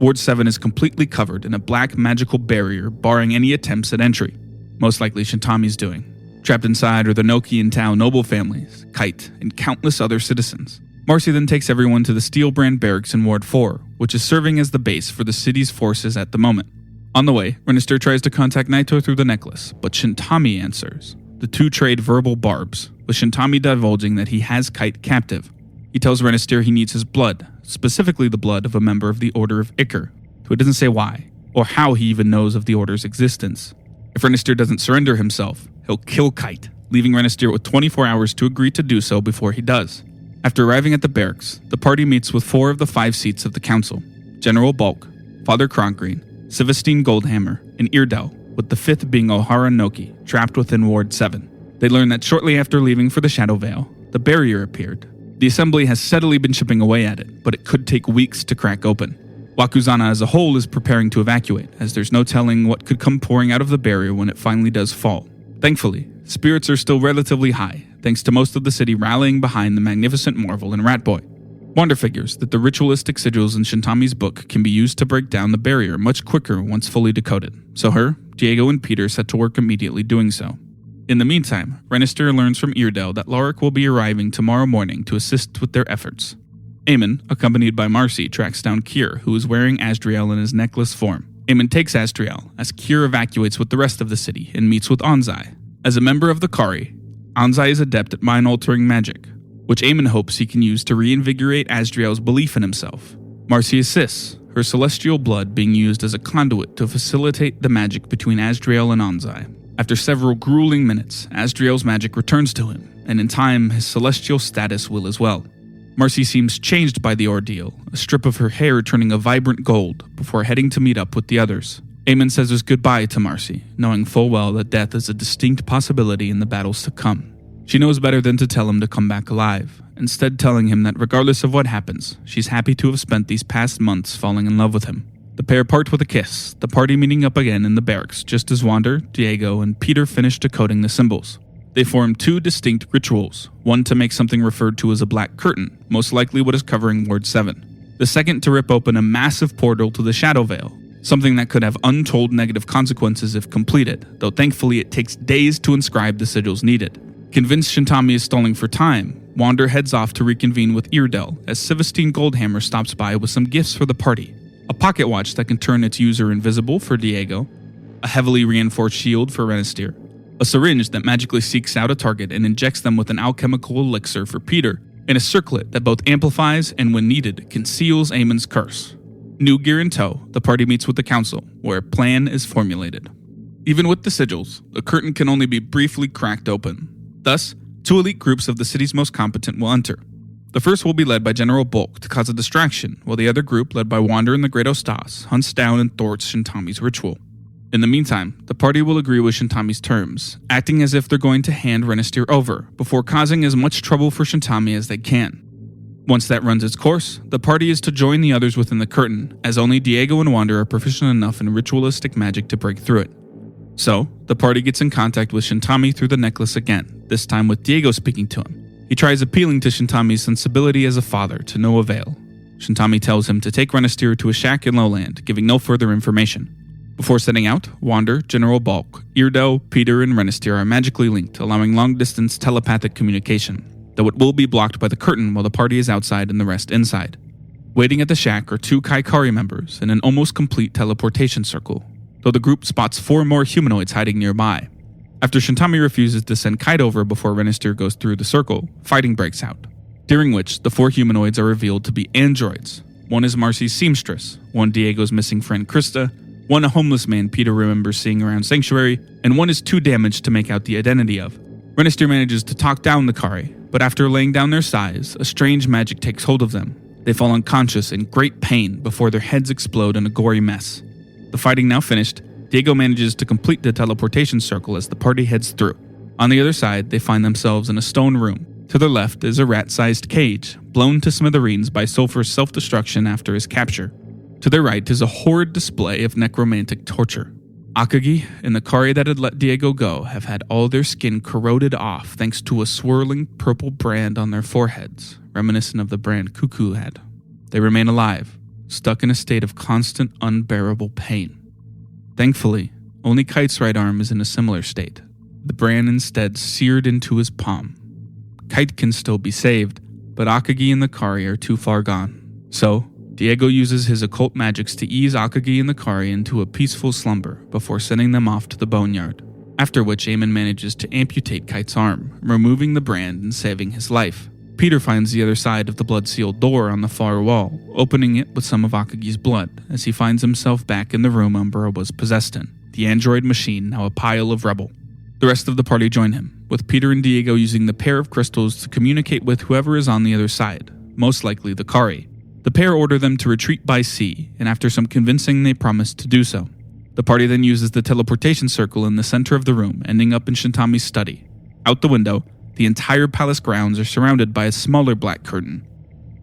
Ward 7 is completely covered in a black magical barrier barring any attempts at entry, most likely Shintami's doing. Trapped inside are the Noki and Tau noble families, Kite, and countless other citizens. Marcy then takes everyone to the Steel Brand Barracks in Ward 4, which is serving as the base for the city's forces at the moment. On the way, Renister tries to contact Naito through the necklace, but Shintami answers. The two trade verbal barbs, with Shintami divulging that he has Kite captive. He tells Renister he needs his blood, specifically the blood of a member of the Order of Iker, though it doesn't say why, or how he even knows of the Order's existence. If Renister doesn't surrender himself, he'll kill Kite, leaving Renister with 24 hours to agree to do so before he does. After arriving at the barracks, the party meets with 4 of the 5 seats of the council: General Bulk, Father Krongreen, Sivastine Goldhammer, and Irdel, with the 5th being Ohara Noki, trapped within Ward 7. They learn that shortly after leaving for the Shadow Veil, the barrier appeared. The assembly has steadily been chipping away at it, but it could take weeks to crack open. Wakuzana as a whole is preparing to evacuate, as there's no telling what could come pouring out of the barrier when it finally does fall. Thankfully, spirits are still relatively high, thanks to most of the city rallying behind the magnificent Marvel and Ratboy. Wander figures that the ritualistic sigils in Shintami's book can be used to break down the barrier much quicker once fully decoded, so her, Diego, and Peter set to work immediately doing so. In the meantime, Renister learns from Irdel that Lorik will be arriving tomorrow morning to assist with their efforts. Eamon, accompanied by Marcy, tracks down Kier, who is wearing Asdriel in his necklace form. Eamon takes Asdriel, as Kier evacuates with the rest of the city and meets with Anzai. As a member of the Kari, Anzai is adept at mind-altering magic, which Eamon hopes he can use to reinvigorate Asdriel's belief in himself. Marcy assists, her celestial blood being used as a conduit to facilitate the magic between Asdriel and Anzai. After several grueling minutes, Asdriel's magic returns to him, and in time his celestial status will as well. Marcy seems changed by the ordeal, a strip of her hair turning a vibrant gold, before heading to meet up with the others. Eamon says his goodbye to Marcy, knowing full well that death is a distinct possibility in the battles to come. She knows better than to tell him to come back alive, instead telling him that regardless of what happens, she's happy to have spent these past months falling in love with him. The pair part with a kiss, the party meeting up again in the barracks just as Wander, Diego, and Peter finish decoding the symbols. They form 2 distinct rituals, one to make something referred to as a black curtain, most likely what is covering Ward 7. The second to rip open a massive portal to the Shadow Veil, something that could have untold negative consequences if completed, though thankfully it takes days to inscribe the sigils needed. Convinced Shintami is stalling for time, Wander heads off to reconvene with Irdel as Sivastine Goldhammer stops by with some gifts for the party. A pocket watch that can turn its user invisible for Diego, a heavily reinforced shield for Renister, a syringe that magically seeks out a target and injects them with an alchemical elixir for Peter, and a circlet that both amplifies and, when needed, conceals Eamon's curse. New gear in tow, the party meets with the council, where a plan is formulated. Even with the sigils, the curtain can only be briefly cracked open. Thus, 2 elite groups of the city's most competent will enter. The first will be led by General Bulk to cause a distraction, while the other group, led by Wander and the Great Ostas, hunts down and thwarts Shintami's ritual. In the meantime, the party will agree with Shintami's terms, acting as if they're going to hand Renister over, before causing as much trouble for Shintami as they can. Once that runs its course, the party is to join the others within the curtain, as only Diego and Wander are proficient enough in ritualistic magic to break through it. So, the party gets in contact with Shintami through the necklace again, this time with Diego speaking to him. He tries appealing to Shintami's sensibility as a father, to no avail. Shintami tells him to take Renister to a shack in Lowland, giving no further information. Before setting out, Wander, General Bulk, Irdel, Peter, and Renister are magically linked, allowing long-distance telepathic communication, though it will be blocked by the curtain while the party is outside and the rest inside. Waiting at the shack are 2 Kaikari members in an almost complete teleportation circle, though the group spots 4 more humanoids hiding nearby. After Shintami refuses to send Kite over before Renister goes through the circle, fighting breaks out, during which the 4 humanoids are revealed to be androids. One is Marcy's seamstress, one Diego's missing friend Krista, one a homeless man Peter remembers seeing around Sanctuary, and one is too damaged to make out the identity of. Renister manages to talk down the Kari, but after laying down their size, a strange magic takes hold of them. They fall unconscious in great pain before their heads explode in a gory mess. The fighting now finished, Diego manages to complete the teleportation circle as the party heads through. On the other side, they find themselves in a stone room. To their left is a rat-sized cage, blown to smithereens by Sulfur's self-destruction after his capture. To their right is a horrid display of necromantic torture. Akagi and the Kari that had let Diego go have had all their skin corroded off thanks to a swirling purple brand on their foreheads, reminiscent of the brand Cuckoo had. They remain alive, stuck in a state of constant, unbearable pain. Thankfully, only Kite's right arm is in a similar state, the brand instead seared into his palm. Kite can still be saved, but Akagi and the Kari are too far gone. So, Diego uses his occult magics to ease Akagi and the Kari into a peaceful slumber before sending them off to the boneyard, after which Eamon manages to amputate Kite's arm, removing the brand and saving his life. Peter finds the other side of the blood-sealed door on the far wall, opening it with some of Akagi's blood as he finds himself back in the room Umbra was possessed in, the android machine now a pile of rubble. The rest of the party join him, with Peter and Diego using the pair of crystals to communicate with whoever is on the other side, most likely the Kari. The pair order them to retreat by sea, and after some convincing they promise to do so. The party then uses the teleportation circle in the center of the room, ending up in Shintami's study. Out the window, the entire palace grounds are surrounded by a smaller black curtain,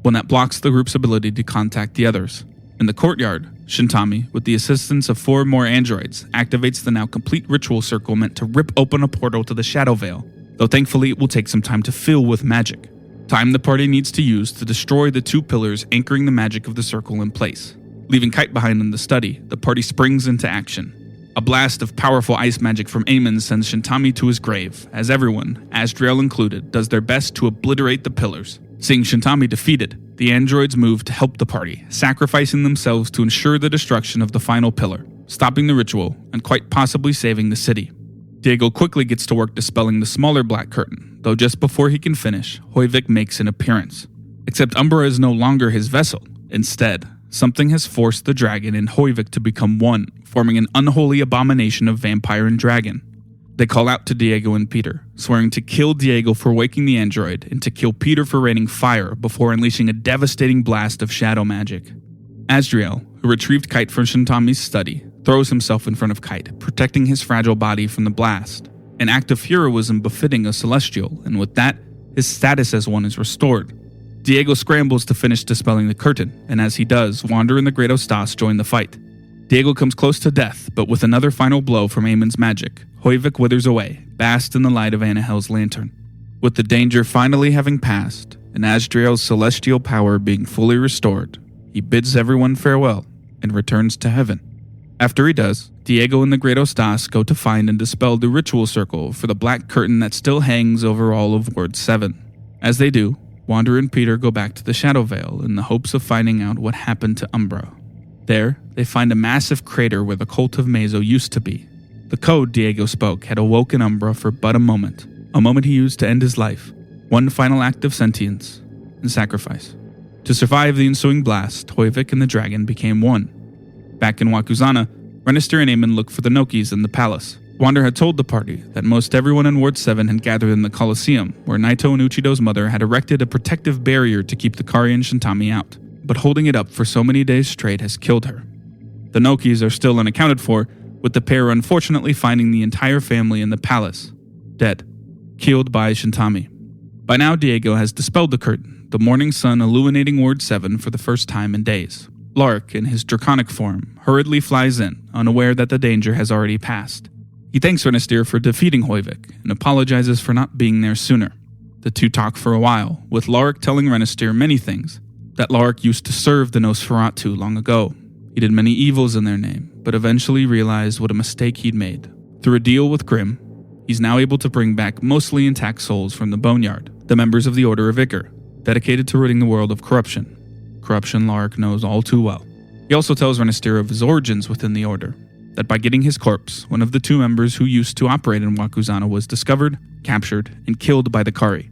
one that blocks the group's ability to contact the others. In the courtyard, Shintami, with the assistance of 4 more androids, activates the now complete ritual circle meant to rip open a portal to the Shadow Veil, though thankfully it will take some time to fill with magic. Time the party needs to use to destroy the 2 pillars anchoring the magic of the circle in place. Leaving Kite behind in the study, the party springs into action. A blast of powerful ice magic from Eamon sends Shintami to his grave, as everyone, Asdriel included, does their best to obliterate the pillars. Seeing Shintami defeated, the androids move to help the party, sacrificing themselves to ensure the destruction of the final pillar, stopping the ritual, and quite possibly saving the city. Diego quickly gets to work dispelling the smaller black curtain, though just before he can finish, Hoivik makes an appearance. Except Umbra is no longer his vessel. Instead, something has forced the dragon and Hoivik to become one, forming an unholy abomination of vampire and dragon. They call out to Diego and Peter, swearing to kill Diego for waking the android and to kill Peter for raining fire before unleashing a devastating blast of shadow magic. Asdriel, who retrieved Kite from Shintami's study, throws himself in front of Kite, protecting his fragile body from the blast, an act of heroism befitting a celestial, and with that, his status as one is restored. Diego scrambles to finish dispelling the curtain, and as he does, Wander and the Great Ostas join the fight. Diego comes close to death, but with another final blow from Eamon's magic, Hoivik withers away, basked in the light of Anahel's lantern. With the danger finally having passed, and Asdriel's celestial power being fully restored, he bids everyone farewell and returns to heaven. After he does, Diego and the Great Ostas go to find and dispel the ritual circle for the black curtain that still hangs over all of Ward 7. As they do, Wander and Peter go back to the Shadow Veil in the hopes of finding out what happened to Umbra. There, they find a massive crater where the cult of Mazo used to be. The code Diego spoke had awoken Umbra for but a moment he used to end his life, one final act of sentience and sacrifice. To survive the ensuing blast, Hoivik and the dragon became one. Back in Wakuzana, Renister and Eamon look for the Nokis in the palace. Wander had told the party that most everyone in Ward 7 had gathered in the Colosseum, where Naito and Uchido's mother had erected a protective barrier to keep the Kari and Shintami out, but holding it up for so many days straight has killed her. The Nokis are still unaccounted for, with the pair unfortunately finding the entire family in the palace, dead, killed by Shintami. By now Diego has dispelled the curtain, the morning sun illuminating Ward 7 for the first time in days. Lark, in his draconic form, hurriedly flies in, unaware that the danger has already passed. He thanks Renister for defeating Hoivik and apologizes for not being there sooner. The two talk for a while, with Lark telling Renister many things, that Lark used to serve the Nosferatu long ago. He did many evils in their name, but eventually realized what a mistake he'd made. Through a deal with Grimm, he's now able to bring back mostly intact souls from the Boneyard, the members of the Order of Iker, dedicated to ridding the world of corruption. Corruption Lark knows all too well. He also tells Renister of his origins within the Order, that by getting his corpse, one of the 2 members who used to operate in Wakuzana was discovered, captured, and killed by the Kari.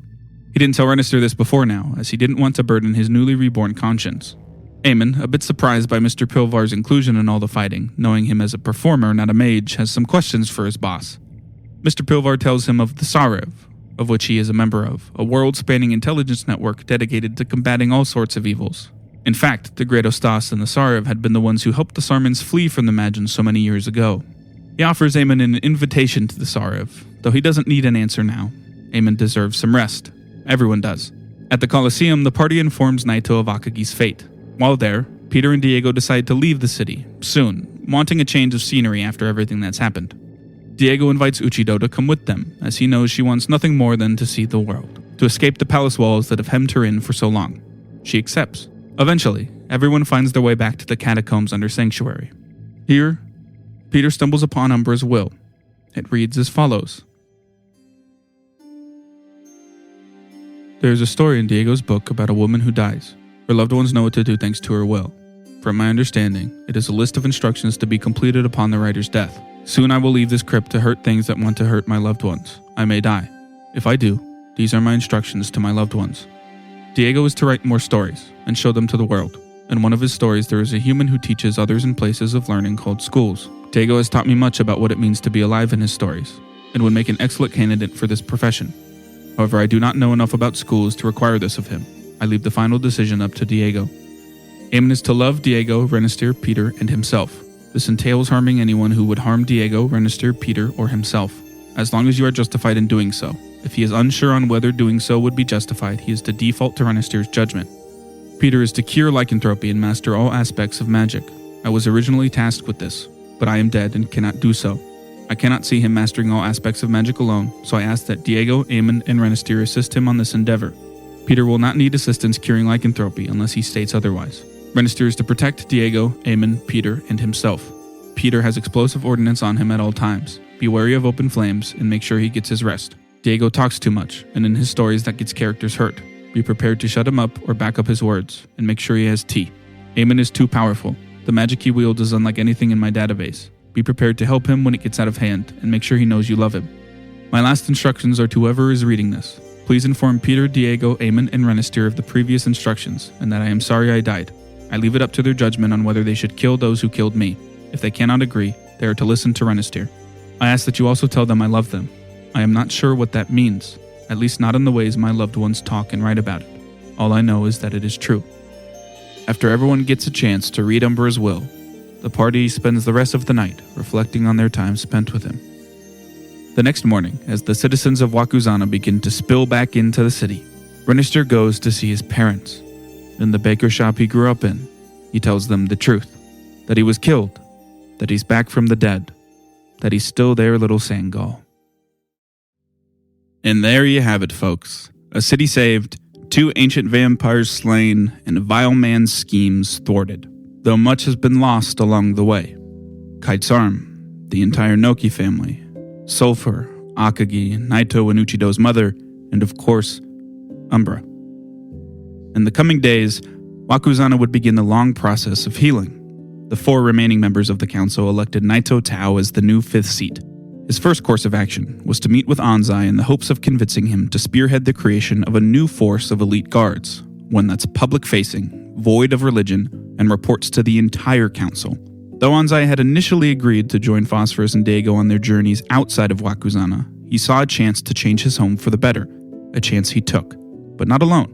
He didn't tell Renister this before now, as he didn't want to burden his newly reborn conscience. Eamon, a bit surprised by Mr. Pilvar's inclusion in all the fighting, knowing him as a performer, not a mage, has some questions for his boss. Mr. Pilvar tells him of the Sarev, of which he is a member of, a world-spanning intelligence network dedicated to combating all sorts of evils. In fact, the Great Ostas and the Sarev had been the ones who helped the Sarmans flee from the Magins so many years ago. He offers Eamon an invitation to the Sarev, though he doesn't need an answer now. Eamon deserves some rest. Everyone does. At the Colosseum, the party informs Naito of Akagi's fate. While there, Peter and Diego decide to leave the city, soon, wanting a change of scenery after everything that's happened. Diego invites Uchido to come with them, as he knows she wants nothing more than to see the world, to escape the palace walls that have hemmed her in for so long. She accepts. Eventually, everyone finds their way back to the catacombs under Sanctuary. Here, Peter stumbles upon Umbra's will. It reads as follows. There is a story in Diego's book about a woman who dies. Her loved ones know what to do thanks to her will. From my understanding, it is a list of instructions to be completed upon the writer's death. Soon I will leave this crypt to hurt things that want to hurt my loved ones. I may die. If I do, these are my instructions to my loved ones. Diego is to write more stories and show them to the world. In one of his stories, there is a human who teaches others in places of learning called schools. Diego has taught me much about what it means to be alive in his stories, and would make an excellent candidate for this profession. However, I do not know enough about schools to require this of him. I leave the final decision up to Diego. Aemon is to love Diego, Renestier, Peter, and himself. This entails harming anyone who would harm Diego, Renestier, Peter, or himself, as long as you are justified in doing so. If he is unsure on whether doing so would be justified, he is to default to Renestier's judgment. Peter is to cure lycanthropy and master all aspects of magic. I was originally tasked with this, but I am dead and cannot do so. I cannot see him mastering all aspects of magic alone, so I ask that Diego, Aemon, and Renestier assist him on this endeavor. Peter will not need assistance curing lycanthropy unless he states otherwise. Renestier is to protect Diego, Aemon, Peter, and himself. Peter has explosive ordnance on him at all times. Be wary of open flames and make sure he gets his rest. Diego talks too much, and in his stories that gets characters hurt. Be prepared to shut him up or back up his words, and make sure he has tea. Aemon is too powerful. The magic he wields is unlike anything in my database. Be prepared to help him when it gets out of hand, and make sure he knows you love him. My last instructions are to whoever is reading this. Please inform Peter, Diego, Aemon, and Renestier of the previous instructions, and that I am sorry I died. I leave it up to their judgment on whether they should kill those who killed me. If they cannot agree, they are to listen to Renestier. I ask that you also tell them I love them. I am not sure what that means, at least not in the ways my loved ones talk and write about it. All I know is that it is true. After everyone gets a chance to read Umbra's will, the party spends the rest of the night reflecting on their time spent with him. The next morning, as the citizens of Wakuzana begin to spill back into the city, Renestier goes to see his parents. In the baker shop he grew up in, he tells them the truth, that he was killed, that he's back from the dead, that he's still their little Sangol. And there you have it, folks. A city saved, 2 ancient vampires slain, and a vile man's schemes thwarted, though much has been lost along the way. Kite's arm, the entire Noki family, Sulfur, Akagi, Naito and Uchido's mother, and of course, Umbra. In the coming days, Wakuzana would begin the long process of healing. The 4 remaining members of the council elected Naito Tao as the new 5th seat. His first course of action was to meet with Anzai in the hopes of convincing him to spearhead the creation of a new force of elite guards, one that's public-facing, void of religion, and reports to the entire council. Though Anzai had initially agreed to join Phosphorus and Diego on their journeys outside of Wakuzana, he saw a chance to change his home for the better, a chance he took, but not alone.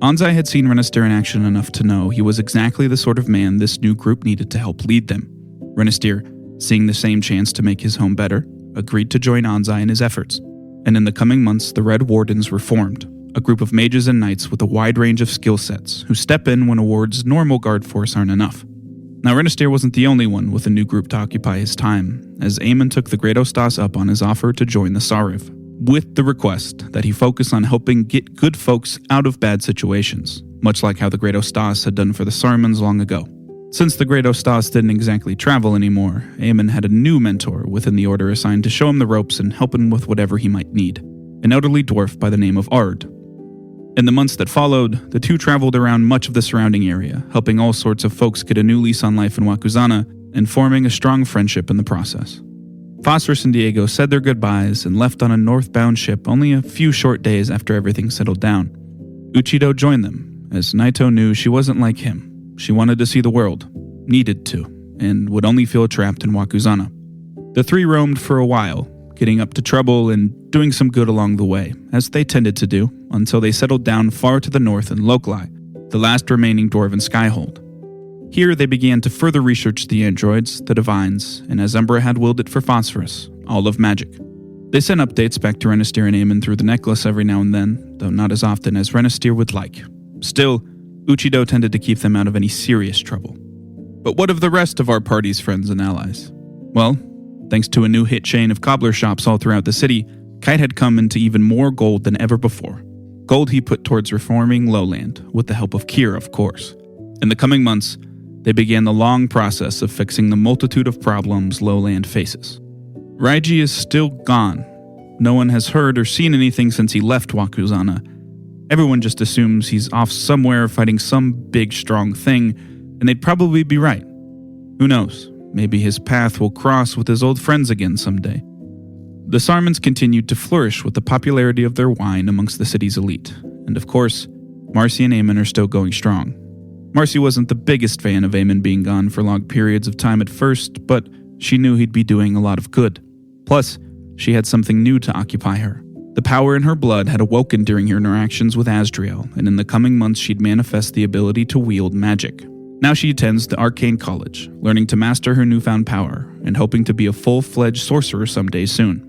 Anzai had seen Renestier in action enough to know he was exactly the sort of man this new group needed to help lead them. Renestier, seeing the same chance to make his home better, agreed to join Anzai in his efforts. And in the coming months, the Red Wardens were formed, a group of mages and knights with a wide range of skill sets who step in when a ward's normal guard force aren't enough. Now, Renestier wasn't the only one with a new group to occupy his time, as Aemon took the Great Ostas up on his offer to join the Sariv, with the request that he focus on helping get good folks out of bad situations, much like how the Great Ostas had done for the Sarumans long ago. Since the Great Ostas didn't exactly travel anymore, Aemon had a new mentor within the order assigned to show him the ropes and help him with whatever he might need, an elderly dwarf by the name of Ard. In the months that followed, the two traveled around much of the surrounding area, helping all sorts of folks get a new lease on life in Wakuzana, and forming a strong friendship in the process. Phosphorus and Diego said their goodbyes and left on a northbound ship only a few short days after everything settled down. Uchido joined them, as Naito knew she wasn't like him. She wanted to see the world, needed to, and would only feel trapped in Wakuzana. The 3 roamed for a while, getting up to trouble and doing some good along the way, as they tended to do, until they settled down far to the north in Loklai, the last remaining dwarven skyhold. Here they began to further research the androids, the divines, and as Umbra had willed it for Phosphorus, all of magic. They sent updates back to Renestier and Aemon through the necklace every now and then, though not as often as Renestier would like. Still, Uchido tended to keep them out of any serious trouble. But what of the rest of our party's friends and allies? Well, thanks to a new hit chain of cobbler shops all throughout the city, Kite had come into even more gold than ever before. Gold he put towards reforming Lowland, with the help of Kira, of course. In the coming months, they began the long process of fixing the multitude of problems Lowland faces. Raiji is still gone. No one has heard or seen anything since he left Wakuzana. Everyone just assumes he's off somewhere fighting some big strong thing, and they'd probably be right. Who knows? Maybe his path will cross with his old friends again someday. The Sarmans continued to flourish with the popularity of their wine amongst the city's elite. And of course, Marcy and Eamon are still going strong. Marcy wasn't the biggest fan of Eamon being gone for long periods of time at first, but she knew he'd be doing a lot of good. Plus, she had something new to occupy her. The power in her blood had awoken during her interactions with Asdriel, and in the coming months she'd manifest the ability to wield magic. Now she attends the Arcane College, learning to master her newfound power, and hoping to be a full-fledged sorcerer someday soon.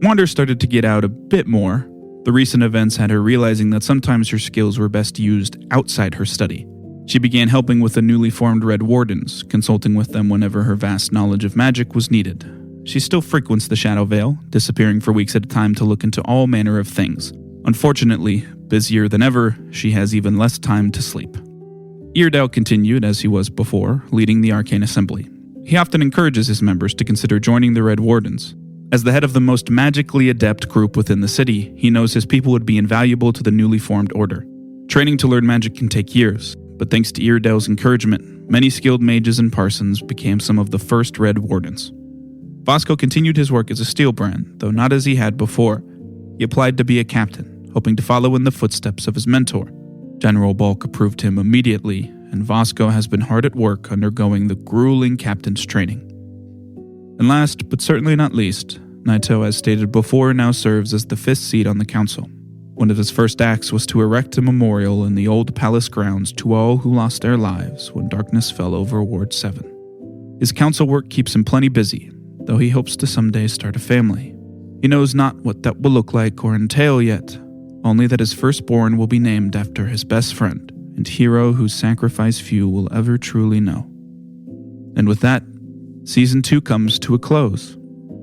Wander started to get out a bit more. The recent events had her realizing that sometimes her skills were best used outside her study. She began helping with the newly formed Red Wardens, consulting with them whenever her vast knowledge of magic was needed. She still frequents the Shadow Vale, disappearing for weeks at a time to look into all manner of things. Unfortunately, busier than ever, she has even less time to sleep. Eardale continued as he was before, leading the Arcane Assembly. He often encourages his members to consider joining the Red Wardens. As the head of the most magically adept group within the city, he knows his people would be invaluable to the newly formed order. Training to learn magic can take years, but thanks to Eardale's encouragement, many skilled mages and parsons became some of the first Red Wardens. Vasco continued his work as a steelbrand, though not as he had before. He applied to be a captain, hoping to follow in the footsteps of his mentor. General Bulk approved him immediately, and Vasco has been hard at work undergoing the grueling captain's training. And last, but certainly not least, Naito, as stated before, now serves as the 5th seat on the council. One of his first acts was to erect a memorial in the old palace grounds to all who lost their lives when darkness fell over Ward 7. His council work keeps him plenty busy, though he hopes to someday start a family. He knows not what that will look like or entail yet, only that his firstborn will be named after his best friend and hero whose sacrifice few will ever truly know. And with that, Season 2 comes to a close.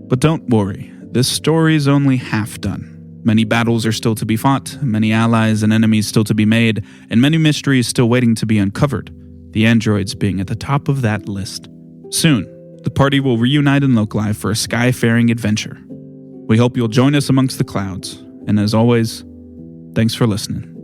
But don't worry, this story is only half done. Many battles are still to be fought, many allies and enemies still to be made, and many mysteries still waiting to be uncovered, the androids being at the top of that list. Soon, the party will reunite in Locali for a skyfaring adventure. We hope you'll join us amongst the clouds, and as always, thanks for listening.